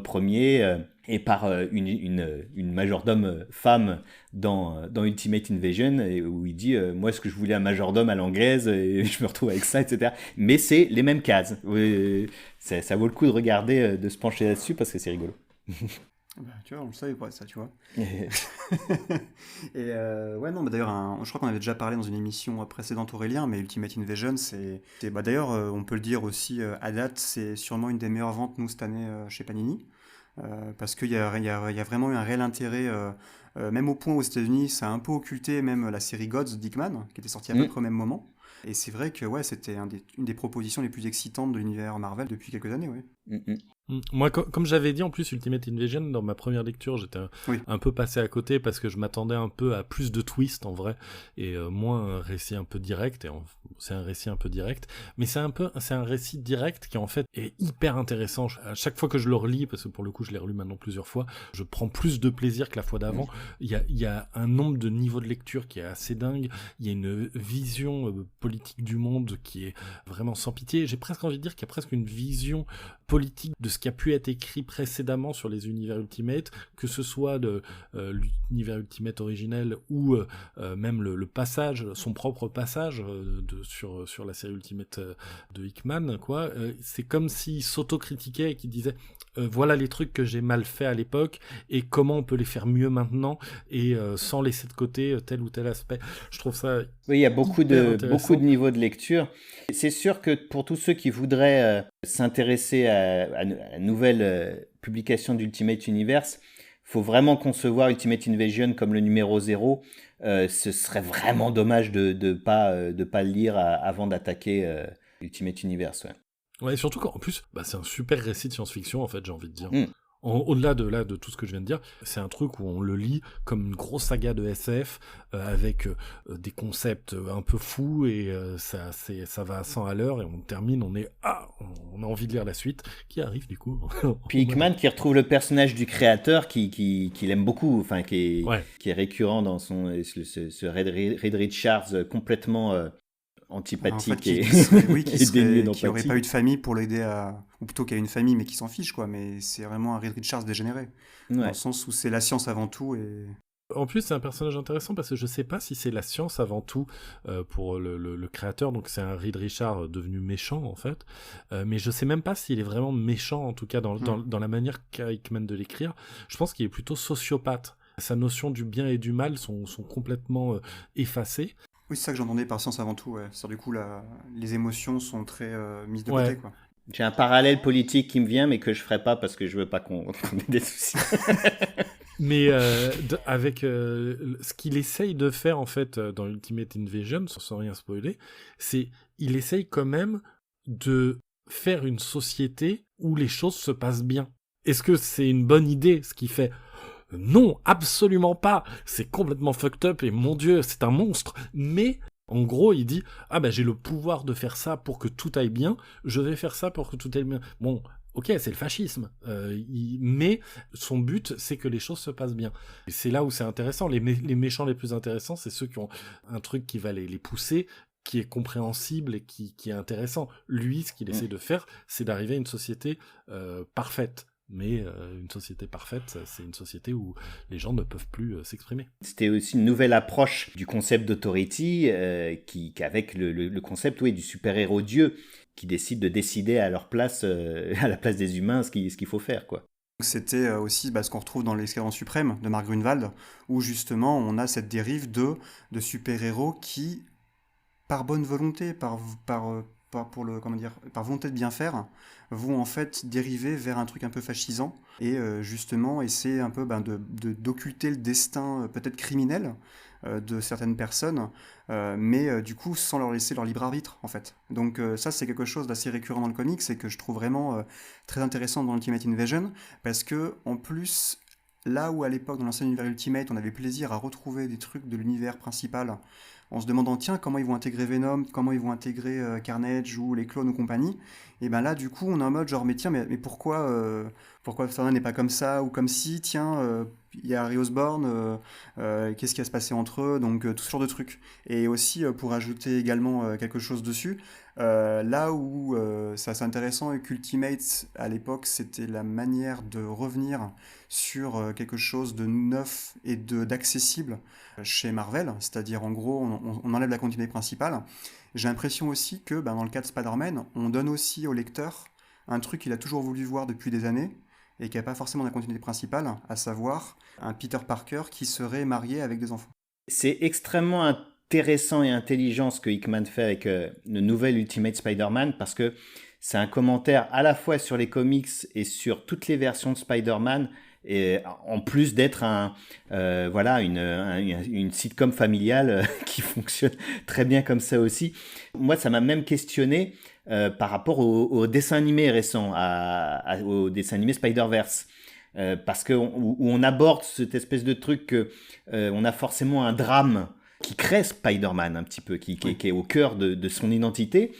premier et par une majordome femme dans Ultimate Invasion, où il dit moi ce que je voulais un majordome à l'anglaise et je me retrouve avec ça, etc. Mais c'est les mêmes cases. Ça vaut le coup de regarder, de se pencher là-dessus parce que c'est rigolo. Tu vois, on le savait pas ça, tu vois. Et ouais, non, d'ailleurs, je crois qu'on avait déjà parlé dans une émission précédente, Aurélien, mais Ultimate Invasion, c'est d'ailleurs, on peut le dire aussi à date, c'est sûrement une des meilleures ventes, nous, cette année, chez Panini. Parce qu'il y a vraiment eu un réel intérêt, même au point où aux États-Unis, ça a un peu occulté même la série Gods d'Hickman, qui était sortie à peu près au même moment. Et c'est vrai que ouais, c'était une des propositions les plus excitantes de l'univers Marvel depuis quelques années. Ouais. Moi, comme j'avais dit, en plus, Ultimate Invasion, dans ma première lecture, j'étais un peu passé à côté parce que je m'attendais un peu à plus de twists, en vrai, et moins un récit un peu direct, c'est un récit un peu direct, mais c'est un récit direct qui, en fait, est hyper intéressant. À chaque fois que je le relis, parce que pour le coup, je l'ai relu maintenant plusieurs fois, je prends plus de plaisir que la fois d'avant. Il y a un nombre de niveaux de lecture qui est assez dingue, il y a une vision politique du monde qui est vraiment sans pitié. J'ai presque envie de dire qu'il y a presque une vision politique de ce qui a pu être écrit précédemment sur les univers Ultimate, que ce soit l'univers Ultimate originel ou même le passage, son propre passage sur la série Ultimate de Hickman, quoi. C'est comme s'il s'autocritiquait et qu'il disait voilà les trucs que j'ai mal fait à l'époque et comment on peut les faire mieux maintenant et sans laisser de côté tel ou tel aspect. Je trouve ça oui, il y a beaucoup de niveaux de lecture. C'est sûr que pour tous ceux qui voudraient s'intéresser à la nouvelle publication d'Ultimate Universe, il faut vraiment concevoir Ultimate Invasion comme le numéro 0. Ce serait vraiment dommage de pas le lire avant d'attaquer Ultimate Universe. Ouais, surtout qu'en plus, c'est un super récit de science-fiction, en fait, j'ai envie de dire. Au-delà de tout ce que je viens de dire, c'est un truc où on le lit comme une grosse saga de SF avec des concepts un peu fous et ça va à 100 à l'heure et on termine, on a envie de lire la suite qui arrive du coup. Puis Hickman qui retrouve le personnage du créateur qu'il aime beaucoup, enfin qui est récurrent dans ce Reed Richards complètement antipathique qui aurait pas eu de famille pour l'aider ou plutôt qui a une famille mais qui s'en fiche quoi, mais c'est vraiment un Reed Richards dégénéré dans le sens où c'est la science avant tout et en plus c'est un personnage intéressant parce que je sais pas si c'est la science avant tout pour le créateur, donc c'est un Reed Richards devenu méchant en fait, mais je sais même pas s'il est vraiment méchant en tout cas dans la manière qu'a Hickman de l'écrire. Je pense qu'il est plutôt sociopathe. Sa notion du bien et du mal sont complètement effacées. Oui, c'est ça que j'entendais par science avant tout, ouais. Du coup, les émotions sont très mises de côté, quoi. J'ai un parallèle politique qui me vient, mais que je ferai pas parce que je veux pas qu'on ait des soucis. Mais avec ce qu'il essaye de faire, en fait, dans Ultimate Invasion, sans rien spoiler, c'est il essaye quand même de faire une société où les choses se passent bien. Est-ce que c'est une bonne idée, ce qu'il fait ? Non, absolument pas. C'est complètement fucked up et mon Dieu, c'est un monstre. Mais en gros, il dit j'ai le pouvoir de faire ça pour que tout aille bien. Je vais faire ça pour que tout aille bien. Bon, ok, c'est le fascisme. Mais son but, c'est que les choses se passent bien. Et c'est là où c'est intéressant. Les méchants les plus intéressants, c'est ceux qui ont un truc qui va les pousser, qui est compréhensible et qui est intéressant. Lui, ce qu'il essaie de faire, c'est d'arriver à une société parfaite. Mais une société parfaite, c'est une société où les gens ne peuvent plus s'exprimer. C'était aussi une nouvelle approche du concept d'authority, avec le concept du super-héros dieu, qui décide de décider à leur place, à la place des humains, ce qu'il faut faire, quoi. C'était aussi ce qu'on retrouve dans l'Escadron Suprême de Mark Grunwald, où justement on a cette dérive de super-héros qui, par bonne volonté, par volonté de bien faire, vont en fait dériver vers un truc un peu fascisant et justement essayer un peu d'occulter le destin peut-être criminel de certaines personnes, mais du coup sans leur laisser leur libre arbitre en fait. Donc ça c'est quelque chose d'assez récurrent dans le comics et que je trouve vraiment très intéressant dans Ultimate Invasion, parce que en plus là où à l'époque dans l'ancien univers Ultimate on avait plaisir à retrouver des trucs de l'univers principal en se demandant tiens comment ils vont intégrer Venom, comment ils vont intégrer Carnage ou les clones ou compagnie, et ben là du coup on est en mode genre mais tiens mais pourquoi Superman n'est pas comme ça ou comme si tiens il y a Harry Osborn, qu'est-ce qui va se passer entre eux, donc tout ce genre de trucs. Et aussi pour ajouter également quelque chose dessus, là où ça c'est intéressant et qu'Ultimate à l'époque c'était la manière de revenir sur quelque chose de neuf et d'accessible chez Marvel, c'est-à-dire en gros on enlève la continuité principale. J'ai l'impression aussi que dans le cas de Spider-Man, on donne aussi au lecteur un truc qu'il a toujours voulu voir depuis des années et qui n'a pas forcément la continuité principale, à savoir un Peter Parker qui serait marié avec des enfants. C'est extrêmement intéressant et intelligent ce que Hickman fait avec le nouvel Ultimate Spider-Man, parce que c'est un commentaire à la fois sur les comics et sur toutes les versions de Spider-Man, et en plus d'être une sitcom familiale qui fonctionne très bien comme ça aussi. Moi, ça m'a même questionné par rapport au dessin animé récent, au dessin animé Spider-Verse. Parce que où on aborde cette espèce de truc que on a forcément un drame qui crée Spider-Man un petit peu, qui est au cœur de son identité.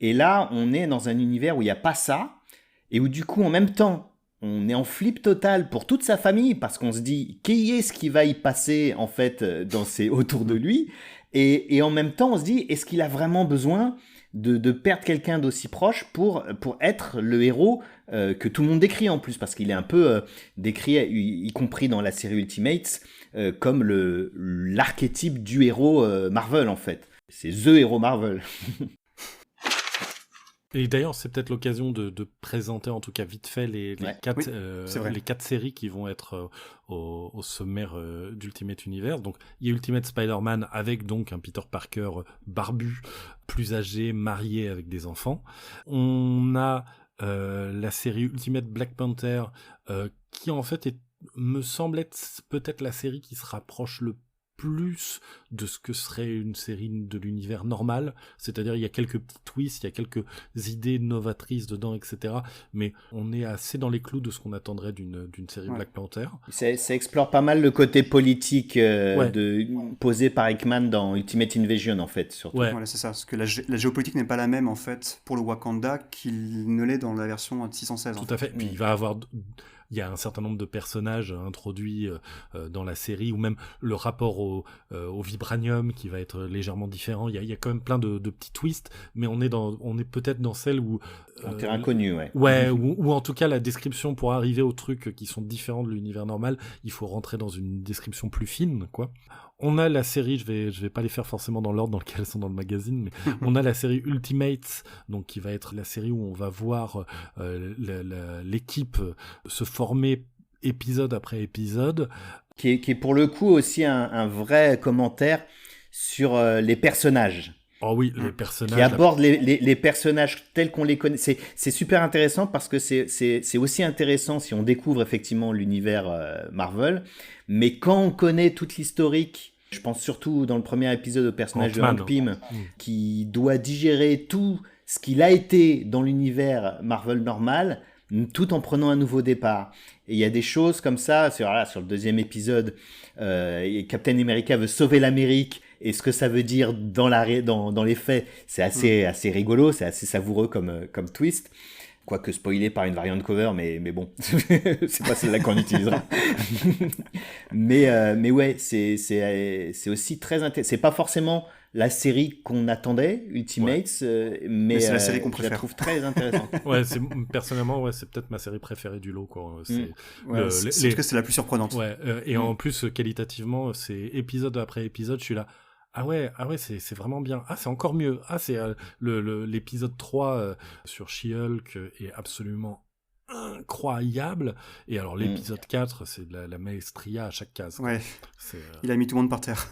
Et là, on est dans un univers où il n'y a pas ça, et où du coup, en même temps, on est en flip total pour toute sa famille, parce qu'on se dit, qui est-ce qui va y passer, en fait, autour de lui, et en même temps, on se dit, est-ce qu'il a vraiment besoin de perdre quelqu'un d'aussi proche pour être le héros que tout le monde décrit en plus, parce qu'il est un peu décrit, y compris dans la série Ultimates, comme l'archétype du héros Marvel, en fait. C'est The Héros Marvel. Et d'ailleurs, c'est peut-être l'occasion de présenter, en tout cas vite fait, les 4 séries qui vont être au sommaire d'Ultimate Universe. Donc, il y a Ultimate Spider-Man avec donc un Peter Parker barbu, plus âgé, marié avec des enfants. On a la série Ultimate Black Panther qui en fait me semble être peut-être la série qui se rapproche le plus de ce que serait une série de l'univers normal, c'est-à-dire il y a quelques petits twists, il y a quelques idées novatrices dedans, etc. Mais on est assez dans les clous de ce qu'on attendrait d'une série Black Panther. Ça explore pas mal le côté politique posé par Hickman dans Ultimate Invasion, en fait, surtout. Ouais. Voilà, c'est ça, parce que la géopolitique n'est pas la même, en fait, pour le Wakanda qu'il ne l'est dans la version 616. Tout à fait. Puis il y a un certain nombre de personnages introduits dans la série, ou même le rapport au vibranium qui va être légèrement différent. Il y a quand même plein de petits twists, mais on est peut-être dans celle où un terrain inconnu, ou en tout cas la description, pour arriver aux trucs qui sont différents de l'univers normal, il faut rentrer dans une description plus fine, quoi. On a la série, je vais pas les faire forcément dans l'ordre dans lequel elles sont dans le magazine, mais on a la série Ultimates, donc qui va être la série où on va voir l'équipe se former épisode après épisode. Qui est pour le coup aussi un vrai commentaire sur les personnages. Oh oui, les personnages. Qui aborde les personnages tels qu'on les connaît. C'est super intéressant parce que c'est aussi intéressant si on découvre effectivement l'univers Marvel. Mais quand on connaît toute l'historique, je pense surtout dans le premier épisode au personnage de Hank Pym, qui doit digérer tout ce qu'il a été dans l'univers Marvel normal, tout en prenant un nouveau départ. Et il y a des choses comme ça, sur le deuxième épisode, Captain America veut sauver l'Amérique, et ce que ça veut dire dans les faits, c'est assez rigolo, c'est assez savoureux comme twist. Quoique spoilé par une variante cover, mais bon, c'est pas celle-là qu'on utilisera. mais ouais, c'est aussi très intéressant. C'est pas forcément la série qu'on attendait, Ultimates, mais c'est la série qu'on préfère. Je la trouve très intéressante. Personnellement, c'est peut-être ma série préférée du lot, quoi. C'est la plus surprenante. Ouais, et en plus, qualitativement, c'est épisode après épisode, je suis là. Ah ouais, c'est vraiment bien. Ah, c'est encore mieux. Ah, c'est l'épisode 3 sur She-Hulk est absolument incroyable. Et alors, l'épisode 4, c'est de la maestria à chaque case. Ouais. Il a mis tout le monde par terre.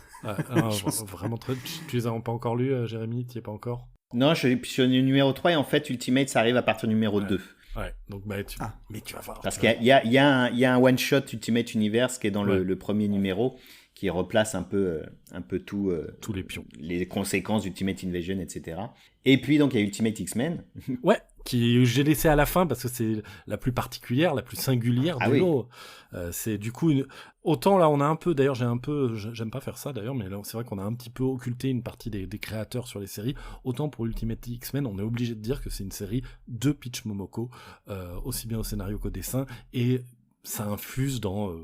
Vraiment très... Tu les as pas encore lus, Jérémy? Tu y es pas encore? Non, je suis au numéro 3 et en fait, Ultimate, ça arrive à partir du numéro 2. Ouais, donc mais tu vas voir. Parce qu'il y a un one-shot Ultimate Universe qui est dans le premier numéro, qui replace un peu tous les pions, les conséquences d'Ultimate Invasion, etc. Et puis donc il y a Ultimate X-Men. Ouais, qui j'ai laissé à la fin parce que c'est la plus particulière, la plus singulière du lot. C'est du coup autant là on a un peu, d'ailleurs j'aime pas faire ça d'ailleurs, mais là c'est vrai qu'on a un petit peu occulté une partie des créateurs sur les séries. Autant pour Ultimate X-Men, on est obligé de dire que c'est une série de Peach Momoko, aussi bien au scénario qu'au dessin, et ça infuse dans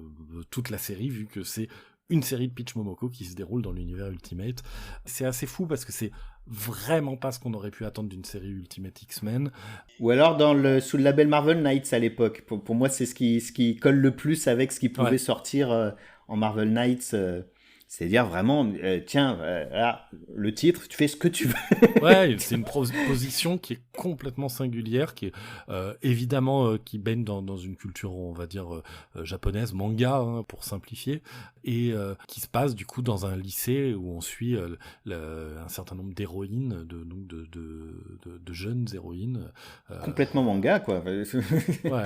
toute la série vu que c'est une série de Peach Momoko qui se déroule dans l'univers Ultimate. C'est assez fou parce que c'est vraiment pas ce qu'on aurait pu attendre d'une série Ultimate X-Men. Ou alors sous le label Marvel Knights à l'époque. Pour moi, c'est ce qui colle le plus avec ce qui pouvait sortir en Marvel Knights. C'est-à-dire vraiment, là, le titre, tu fais ce que tu veux. Ouais, c'est une position qui est complètement singulière, qui est évidemment qui baigne dans une culture, on va dire, japonaise, manga, hein, pour simplifier, et qui se passe du coup dans un lycée où on suit un certain nombre d'héroïnes, de jeunes héroïnes. Complètement manga, quoi. Ouais.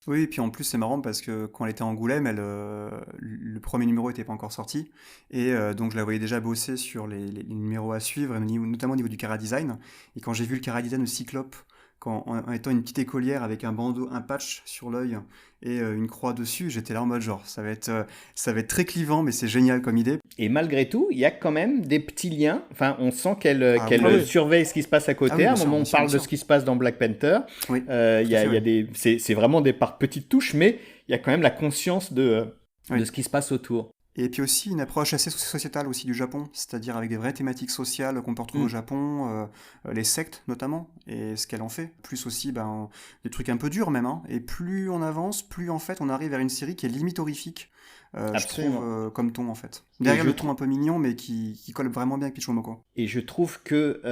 Oui, et puis en plus c'est marrant parce que quand elle était à Angoulême, le premier numéro n'était pas encore sorti, et donc je la voyais déjà bosser sur les numéros à suivre, et notamment au niveau du chara-design. Et quand j'ai vu le chara-design de Cyclope, en étant une petite écolière avec un bandeau, un patch sur l'œil et une croix dessus, j'étais là en mode genre, ça va être très clivant, mais c'est génial comme idée. Et malgré tout, il y a quand même des petits liens. Enfin, on sent qu'elle Ah oui, oui. surveille ce qui se passe à ah côté. oui, À un bien sûr, moment, bien on sûr, parle bien de sûr. ce qui se passe dans Black Panther. Oui, Il tout à fait, y a oui. c'est vraiment par petites touches, mais il y a quand même la conscience de Oui. ce qui se passe autour. Et puis aussi une approche assez sociétale aussi du Japon, c'est-à-dire avec des vraies thématiques sociales qu'on peut retrouver au Mm. Japon, les sectes notamment, et ce qu'elle en fait. Plus aussi des trucs un peu durs même, hein. Et plus on avance, plus en fait on arrive vers une série qui est limite horrifique, je trouve, Absolument. comme ton en fait. Et Derrière je, le ton trou- un peu mignon, mais qui colle vraiment bien avec Pichomoko. et je trouve que,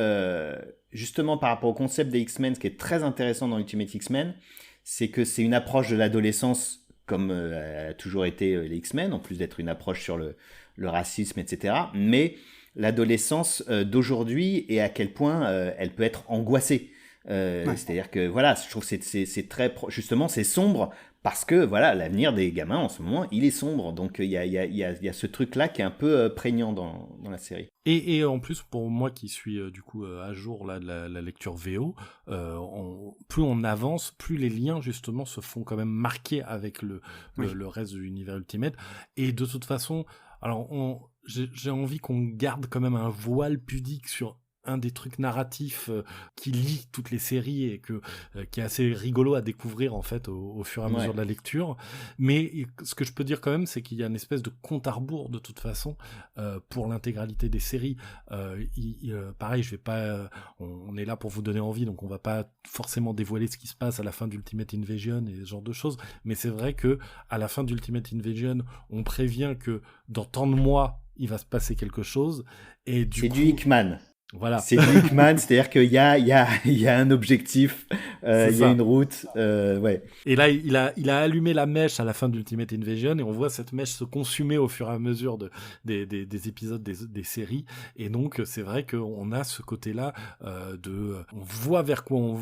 justement, par rapport au concept des X-Men, ce qui est très intéressant dans Ultimate X-Men, c'est que c'est une approche de l'adolescence comme a toujours été les X-Men, en plus d'être une approche sur le racisme, etc. Mais l'adolescence d'aujourd'hui et à quel point elle peut être angoissée. Ouais. C'est-à-dire que voilà, je trouve que c'est très justement c'est sombre parce que voilà l'avenir des gamins en ce moment il est sombre, donc il y a ce truc là qui est un peu prégnant dans la série. Et en plus, pour moi qui suis du coup à jour là de la lecture VO, plus on avance, plus les liens justement se font quand même marquer avec Oui. le reste de l'univers Ultimate. Et de toute façon, alors j'ai envie qu'on garde quand même un voile pudique sur un des trucs narratifs qui lie toutes les séries et qui est assez rigolo à découvrir en fait au fur et à mesure Ouais. de la lecture. Mais ce que je peux dire quand même, c'est qu'il y a une espèce de compte à rebours de toute façon pour l'intégralité des séries. Pareil, je vais pas. On est là pour vous donner envie, donc on va pas forcément dévoiler ce qui se passe à la fin d'Ultimate Invasion et ce genre de choses. Mais c'est vrai que à la fin d'Ultimate Invasion, on prévient que dans tant de mois, il va se passer quelque chose. Et C'est du du coup, Hickman. voilà. C'est du Hickman, c'est-à-dire qu'il y a un objectif, C'est il y a ça. une route, ouais. Et là, il a allumé la mèche à la fin d'Ultimate Invasion et on voit cette mèche se consumer au fur et à mesure des épisodes des séries. Et donc, c'est vrai qu'on a ce côté-là on voit vers quoi on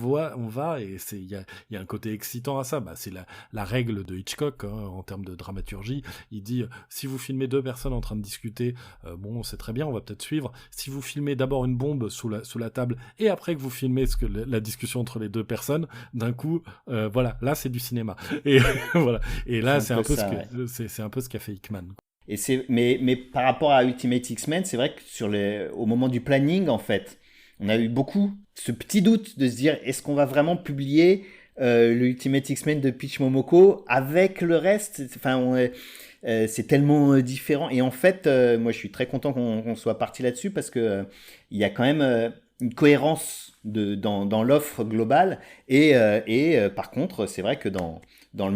va et il y a un côté excitant à ça. Bah, c'est la règle de Hitchcock hein, en termes de dramaturgie. Il dit si vous filmez deux personnes en train de discuter, bon, c'est très bien, on va peut-être suivre. Si vous filmez d'abord une bombe sous la table et après que vous filmez la discussion entre les deux personnes, d'un coup, voilà, là c'est du cinéma. Et voilà. Et là, c'est un peu ça, c'est un peu ce qu'a fait Hickman. Et mais par rapport à Ultimate X-Men, c'est vrai que au moment du planning, en fait, on a eu beaucoup ce petit doute de se dire est-ce qu'on va vraiment publier le Ultimate X-Men de Peach Momoko avec le reste. Enfin, c'est tellement différent. Et en fait, moi, je suis très content qu'on soit parti là-dessus parce que il y a quand même une cohérence dans l'offre globale. Et par contre, c'est vrai que dans le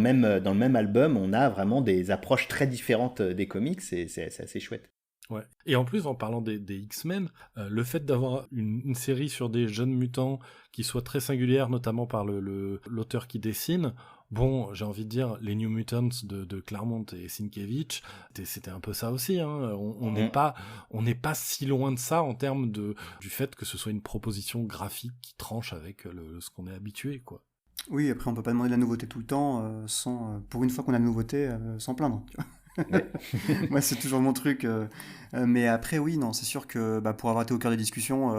même album, on a vraiment des approches très différentes des comics. C'est assez chouette. Ouais. Et en plus, en parlant des X-Men, le fait d'avoir une série sur des jeunes mutants qui soit très singulière, notamment par l'auteur qui dessine, bon, j'ai envie de dire, les New Mutants de Claremont et Sienkiewicz, c'était un peu ça aussi. Hein. On n'est pas si loin de ça en termes du fait que ce soit une proposition graphique qui tranche avec ce qu'on est habitué, quoi. Oui, après on peut pas demander de la nouveauté tout le temps, pour une fois qu'on a de la nouveauté, sans plaindre. Tu vois. Ouais. Moi, c'est toujours mon truc. Mais après, oui, non, c'est sûr que pour avoir été au cœur des discussions,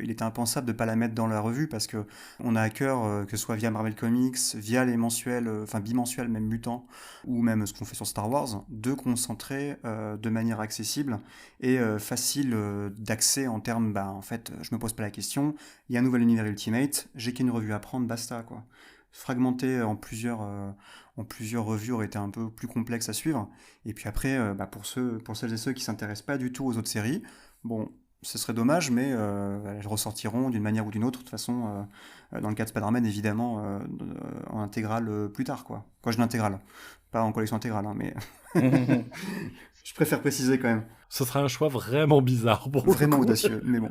il était impensable de ne pas la mettre dans la revue parce que on a à cœur, que ce soit via Marvel Comics, via les mensuels, enfin bimensuels, même mutants, ou même ce qu'on fait sur Star Wars, de concentrer de manière accessible et facile d'accès en termes, en fait, je me pose pas la question, il y a un nouvel univers Ultimate, j'ai qu'une revue à prendre, basta, quoi. Fragmenté en plusieurs revues aurait été un peu plus complexe à suivre. Et puis après, pour celles et ceux qui s'intéressent pas du tout aux autres séries, bon, ce serait dommage, mais elles ressortiront d'une manière ou d'une autre. De toute façon, dans le cas de Spider-Man, évidemment, en intégrale plus tard, quoi. Quand je dis intégrale, pas en collection intégrale, hein, mais je préfère préciser quand même. Ce sera un choix vraiment bizarre pour Vraiment le coup. audacieux, mais bon.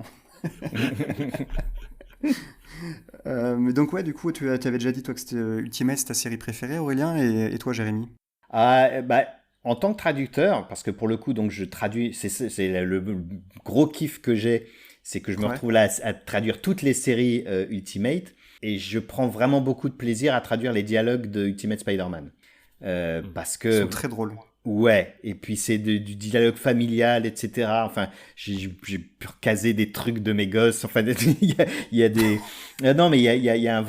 Mais donc ouais, du coup, tu avais déjà dit toi que c'était Ultimate, c'est ta série préférée, Aurélien, et toi, Jérémy? En tant que traducteur, parce que pour le coup, donc je traduis, c'est le gros kiff que j'ai, c'est que je me Ouais. retrouve là à traduire toutes les séries Ultimate. Et je prends vraiment beaucoup de plaisir à traduire les dialogues de Ultimate Spider-Man. Parce que... Ils sont très drôles. Ouais, et puis c'est du dialogue familial, etc. Enfin, j'ai pu recaser des trucs de mes gosses. Enfin, il y a des... Non, mais il y a un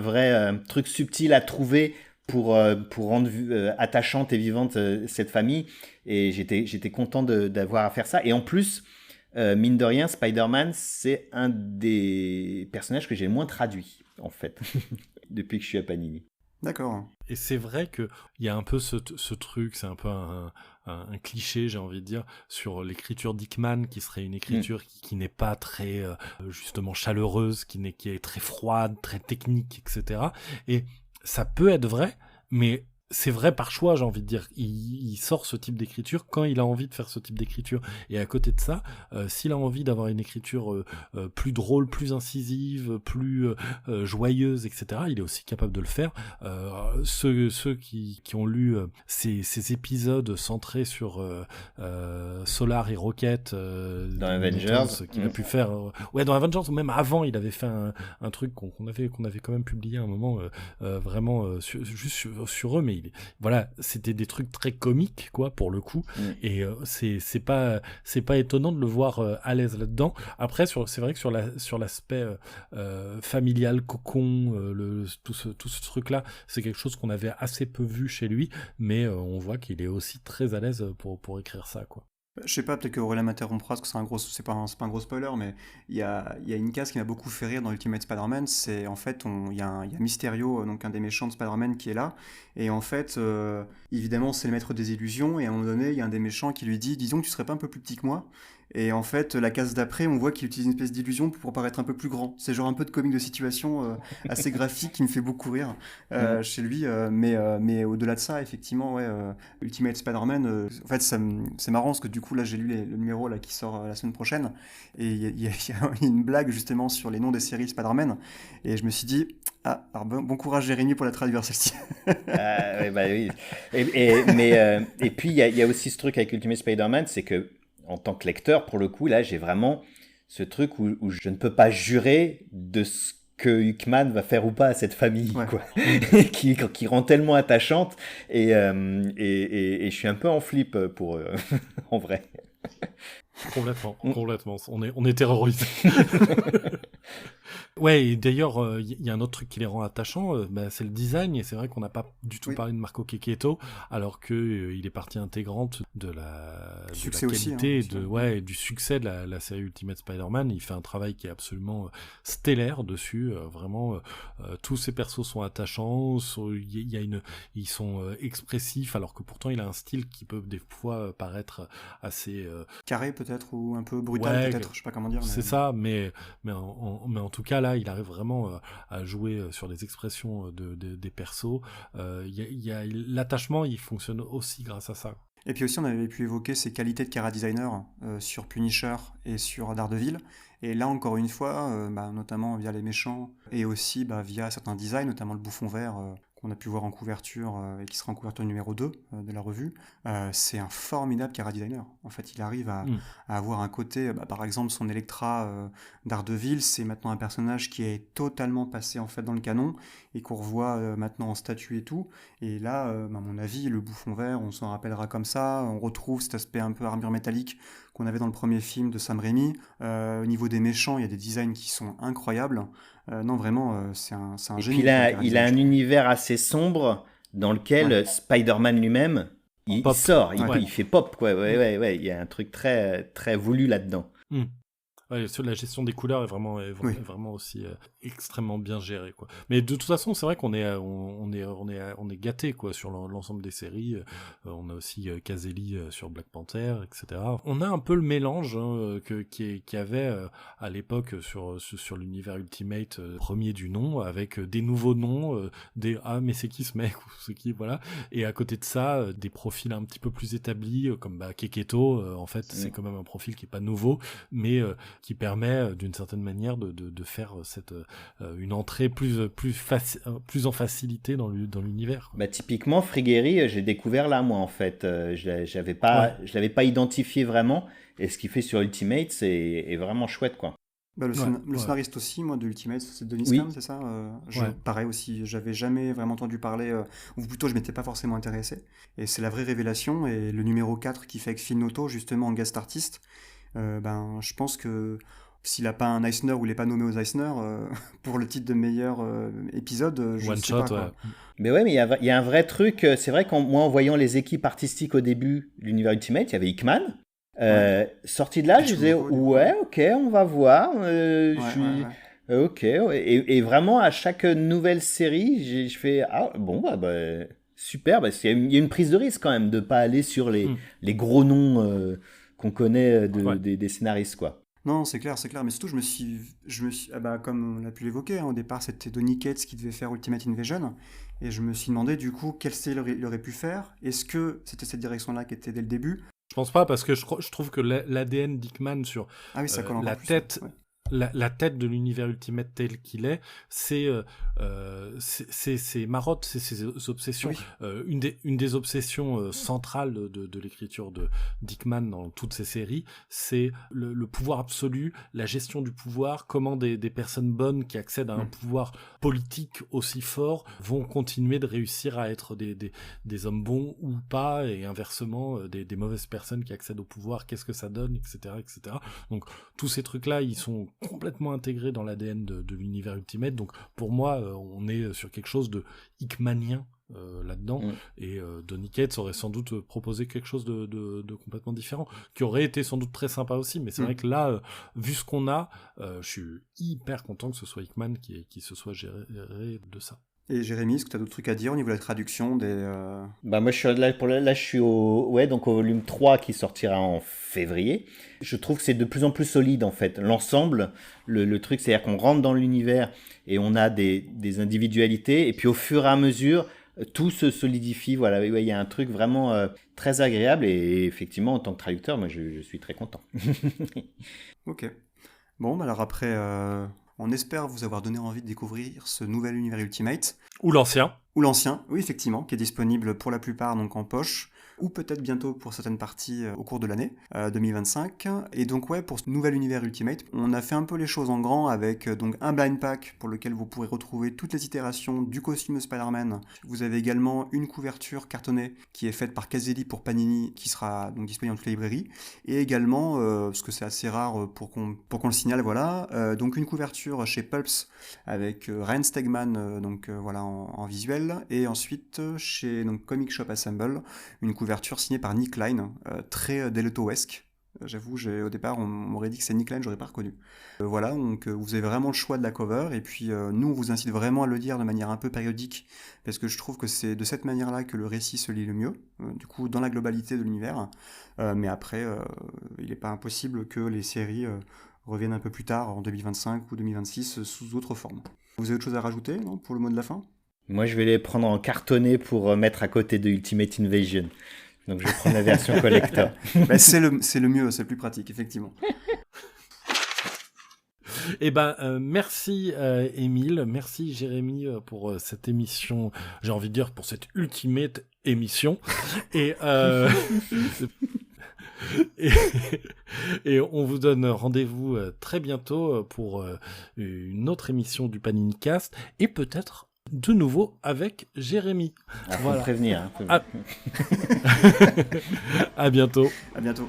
vrai truc subtil à trouver pour rendre attachante et vivante cette famille. Et j'étais content d'avoir à faire ça. Et en plus, mine de rien, Spider-Man, c'est un des personnages que j'ai le moins traduit, en fait, depuis que je suis à Panini. D'accord. Et c'est vrai qu'il y a un peu ce truc, c'est un peu un cliché, j'ai envie de dire, sur l'écriture d'Hickman, qui serait une écriture qui n'est pas très, justement, chaleureuse, qui est très froide, très technique, etc. Et ça peut être vrai, mais c'est vrai par choix, j'ai envie de dire. Il sort ce type d'écriture quand il a envie de faire ce type d'écriture. Et à côté de ça, s'il a envie d'avoir une écriture plus drôle, plus incisive, plus joyeuse, etc., il est aussi capable de le faire. Ceux qui ont lu ces épisodes centrés sur Solar et Rocket dans Avengers, qu'il a pu faire... ouais, dans Avengers, ou même avant, il avait fait un truc qu'on avait quand même publié à un moment, vraiment juste sur eux, mais voilà, c'était des trucs très comiques, quoi, pour le coup. Et c'est pas étonnant de le voir à l'aise là-dedans. Après, c'est vrai que sur l'aspect familial, cocon, tout ce truc-là, c'est quelque chose qu'on avait assez peu vu chez lui, mais on voit qu'il est aussi très à l'aise pour écrire ça, quoi. Je sais pas, peut-être que Aurélien m'interrompra parce que c'est pas un gros spoiler, mais il y a une case qui m'a beaucoup fait rire dans Ultimate Spider-Man. C'est en fait, il y a Mysterio, donc un des méchants de Spider-Man, qui est là. Et en fait, évidemment, c'est le maître des illusions. Et à un moment donné, il y a un des méchants qui lui dit, disons que tu serais pas un peu plus petit que moi. Et en fait, la case d'après, on voit qu'il utilise une espèce d'illusion pour paraître un peu plus grand. C'est genre un peu de comique de situation assez graphique qui me fait beaucoup rire chez lui. Mais au-delà de ça, effectivement, ouais, Ultimate Spider-Man, en fait, c'est marrant parce que du coup, là, j'ai lu le numéro là, qui sort la semaine prochaine. Et il y a une blague justement sur les noms des séries Spider-Man. Et je me suis dit, alors bon courage Jérémy pour la traduire celle-ci. Ouais, bah oui. Et puis, il y a aussi ce truc avec Ultimate Spider-Man, c'est que en tant que lecteur, pour le coup, là, j'ai vraiment ce truc où je ne peux pas jurer de ce que Hickman va faire ou pas à cette famille, ouais. quoi. qui rend tellement attachante. Et je suis un peu en flip pour en vrai. Complètement. On est terrorisés. Ouais, et d'ailleurs, il y a un autre truc qui les rend attachants, c'est le design, et c'est vrai qu'on n'a pas du tout parlé de Marco Checchetto, alors que il est partie intégrante de la qualité aussi, et du succès de la série Ultimate Spider-Man. Il fait un travail qui est absolument stellaire dessus, vraiment. Tous ces persos sont attachants, ils sont expressifs, alors que pourtant il a un style qui peut des fois paraître assez carré peut-être, ou un peu brutal peut-être, je sais pas comment dire. C'est ça, mais en tout cas là, il arrive vraiment à jouer sur les expressions des persos. L'attachement, il fonctionne aussi grâce à ça. Et puis aussi, on avait pu évoquer ses qualités de chara designer sur Punisher et sur Daredevil. Et là, encore une fois, notamment via les méchants et aussi via certains designs, notamment le bouffon vert qu'on a pu voir en couverture et qui sera en couverture numéro 2 de la revue, c'est un formidable chara designer. En fait, il arrive à avoir un côté, par exemple, son Elektra Daredevil, c'est maintenant un personnage qui est totalement passé en fait dans le canon et qu'on revoit maintenant en statue et tout. Et là, à mon avis, le bouffon vert, on s'en rappellera comme ça. On retrouve cet aspect un peu armure métallique qu'on avait dans le premier film de Sam Raimi. Au niveau des méchants, il y a des designs qui sont incroyables. Non, vraiment, c'est un génie. Il a un univers assez sombre dans lequel Spider-Man lui-même, il sort, il fait pop, quoi. Ouais, il y a un truc très, très voulu là-dedans. Ouais, la gestion des couleurs est vraiment aussi extrêmement bien gérée, quoi. Mais de toute façon, c'est vrai qu'on est gâté, quoi, sur l'ensemble des séries. On a aussi Caselli sur Black Panther, etc. On a un peu le mélange qu'il y avait à l'époque sur l'univers Ultimate premier du nom, avec des nouveaux noms, mais c'est qui ce mec, ou c'est qui, voilà. Et à côté de ça, des profils un petit peu plus établis, comme Checchetto. En fait, c'est quand même un profil qui est pas nouveau, mais qui permet d'une certaine manière de faire une entrée plus en facilité dans l'univers, quoi. Typiquement Frigueri, j'ai découvert là, moi, en fait, je l'avais pas identifié vraiment, et ce qu'il fait sur Ultimate, est vraiment chouette, quoi. Le scénariste aussi, moi, de Ultimate, c'est Denis Kahn, c'est ça Pareil aussi, j'avais jamais vraiment entendu parler, ou plutôt je m'étais pas forcément intéressé. Et c'est la vraie révélation. Et le numéro 4 qui fait avec Phil Noto, justement, en guest artiste, je pense que s'il n'a pas un Eisner ou il n'est pas nommé aux Eisner, pour le titre de meilleur épisode, je One sais shot, pas quoi. Mais ouais, mais il y a un vrai truc. C'est vrai moi, en voyant les équipes artistiques au début de l'univers Ultimate, il y avait Hickman. Sorti de là, je disais ouais, ok, on va voir. Ok, et vraiment à chaque nouvelle série, je fais super. Il y a une prise de risque quand même de pas aller sur les gros noms qu'on connaît des scénaristes, quoi. Non, c'est clair, mais surtout je me suis comme on a pu l'évoquer, au départ c'était Donny Cates qui devait faire Ultimate Invasion, et je me suis demandé du coup quel style il aurait pu faire. Est-ce que c'était cette direction-là qui était dès le début? Je pense pas, parce que je trouve que l'ADN d'Hickman sur la tête... La tête de l'univers Ultimate tel qu'il est, c'est ses marottes, c'est ses obsessions. Oui. Une des obsessions centrales de l'écriture de Hickman dans toutes ses séries, c'est le pouvoir absolu, la gestion du pouvoir, comment des personnes bonnes qui accèdent à un pouvoir politique aussi fort vont continuer de réussir à être des hommes bons ou pas, et inversement, des mauvaises personnes qui accèdent au pouvoir, qu'est-ce que ça donne, etc., etc. Donc, tous ces trucs-là, ils sont complètement intégrés dans l'ADN de l'univers Ultimate. Donc pour moi, on est sur quelque chose de hickmanien là-dedans. Et Donny Cates aurait sans doute proposé quelque chose de complètement différent, qui aurait été sans doute très sympa aussi. Mais c'est vrai que là, vu ce qu'on a, je suis hyper content que ce soit Hickman qui se soit géré de ça. Et Jérémy, est-ce que tu as d'autres trucs à dire au niveau de la traduction des... Moi, je suis au volume 3 qui sortira en février. Je trouve que c'est de plus en plus solide, en fait. L'ensemble, le truc, c'est-à-dire qu'on rentre dans l'univers et on a des individualités. Et puis, au fur et à mesure, tout se solidifie. Voilà, il y a un truc vraiment très agréable. Et effectivement, en tant que traducteur, moi, je suis très content. Ok. Bon, alors après... On espère vous avoir donné envie de découvrir ce nouvel univers Ultimate. Ou l'ancien. Ou l'ancien, oui, effectivement, qui est disponible pour la plupart donc en poche, ou peut-être bientôt pour certaines parties au cours de l'année 2025. Et donc pour ce nouvel univers Ultimate, on a fait un peu les choses en grand avec donc un blind pack pour lequel vous pourrez retrouver toutes les itérations du costume de Spider-Man. Vous avez également une couverture cartonnée qui est faite par Caselli pour Panini, qui sera donc disponible dans toutes les librairies. Et également, parce que c'est assez rare pour qu'on le signale, donc une couverture chez Pulps avec Ryan Stegman en visuel. Et ensuite chez Comic Shop Assemble, une couverture signée par Nick Klein, très Deleuto-esque. J'avoue, au départ on m'aurait dit que c'est Nick Klein, j'aurais pas reconnu. Donc vous avez vraiment le choix de la cover, et puis nous on vous incite vraiment à le lire de manière un peu périodique, parce que je trouve que c'est de cette manière-là que le récit se lit le mieux, du coup dans la globalité de l'univers. Mais après, il n'est pas impossible que les séries reviennent un peu plus tard, en 2025 ou 2026, sous autre forme. Vous avez autre chose à rajouter, non, pour le mot de la fin ? Moi, je vais les prendre en cartonné pour mettre à côté de Ultimate Invasion. Donc, je vais prendre la version collector. C'est le mieux, c'est le plus pratique, effectivement. Merci Émile, merci Jérémy pour cette émission, j'ai envie de dire pour cette ultimate émission. Et on vous donne rendez-vous très bientôt pour une autre émission du Panini Cast, et peut-être de nouveau avec Jérémy. Faut prévenir. À bientôt. À bientôt.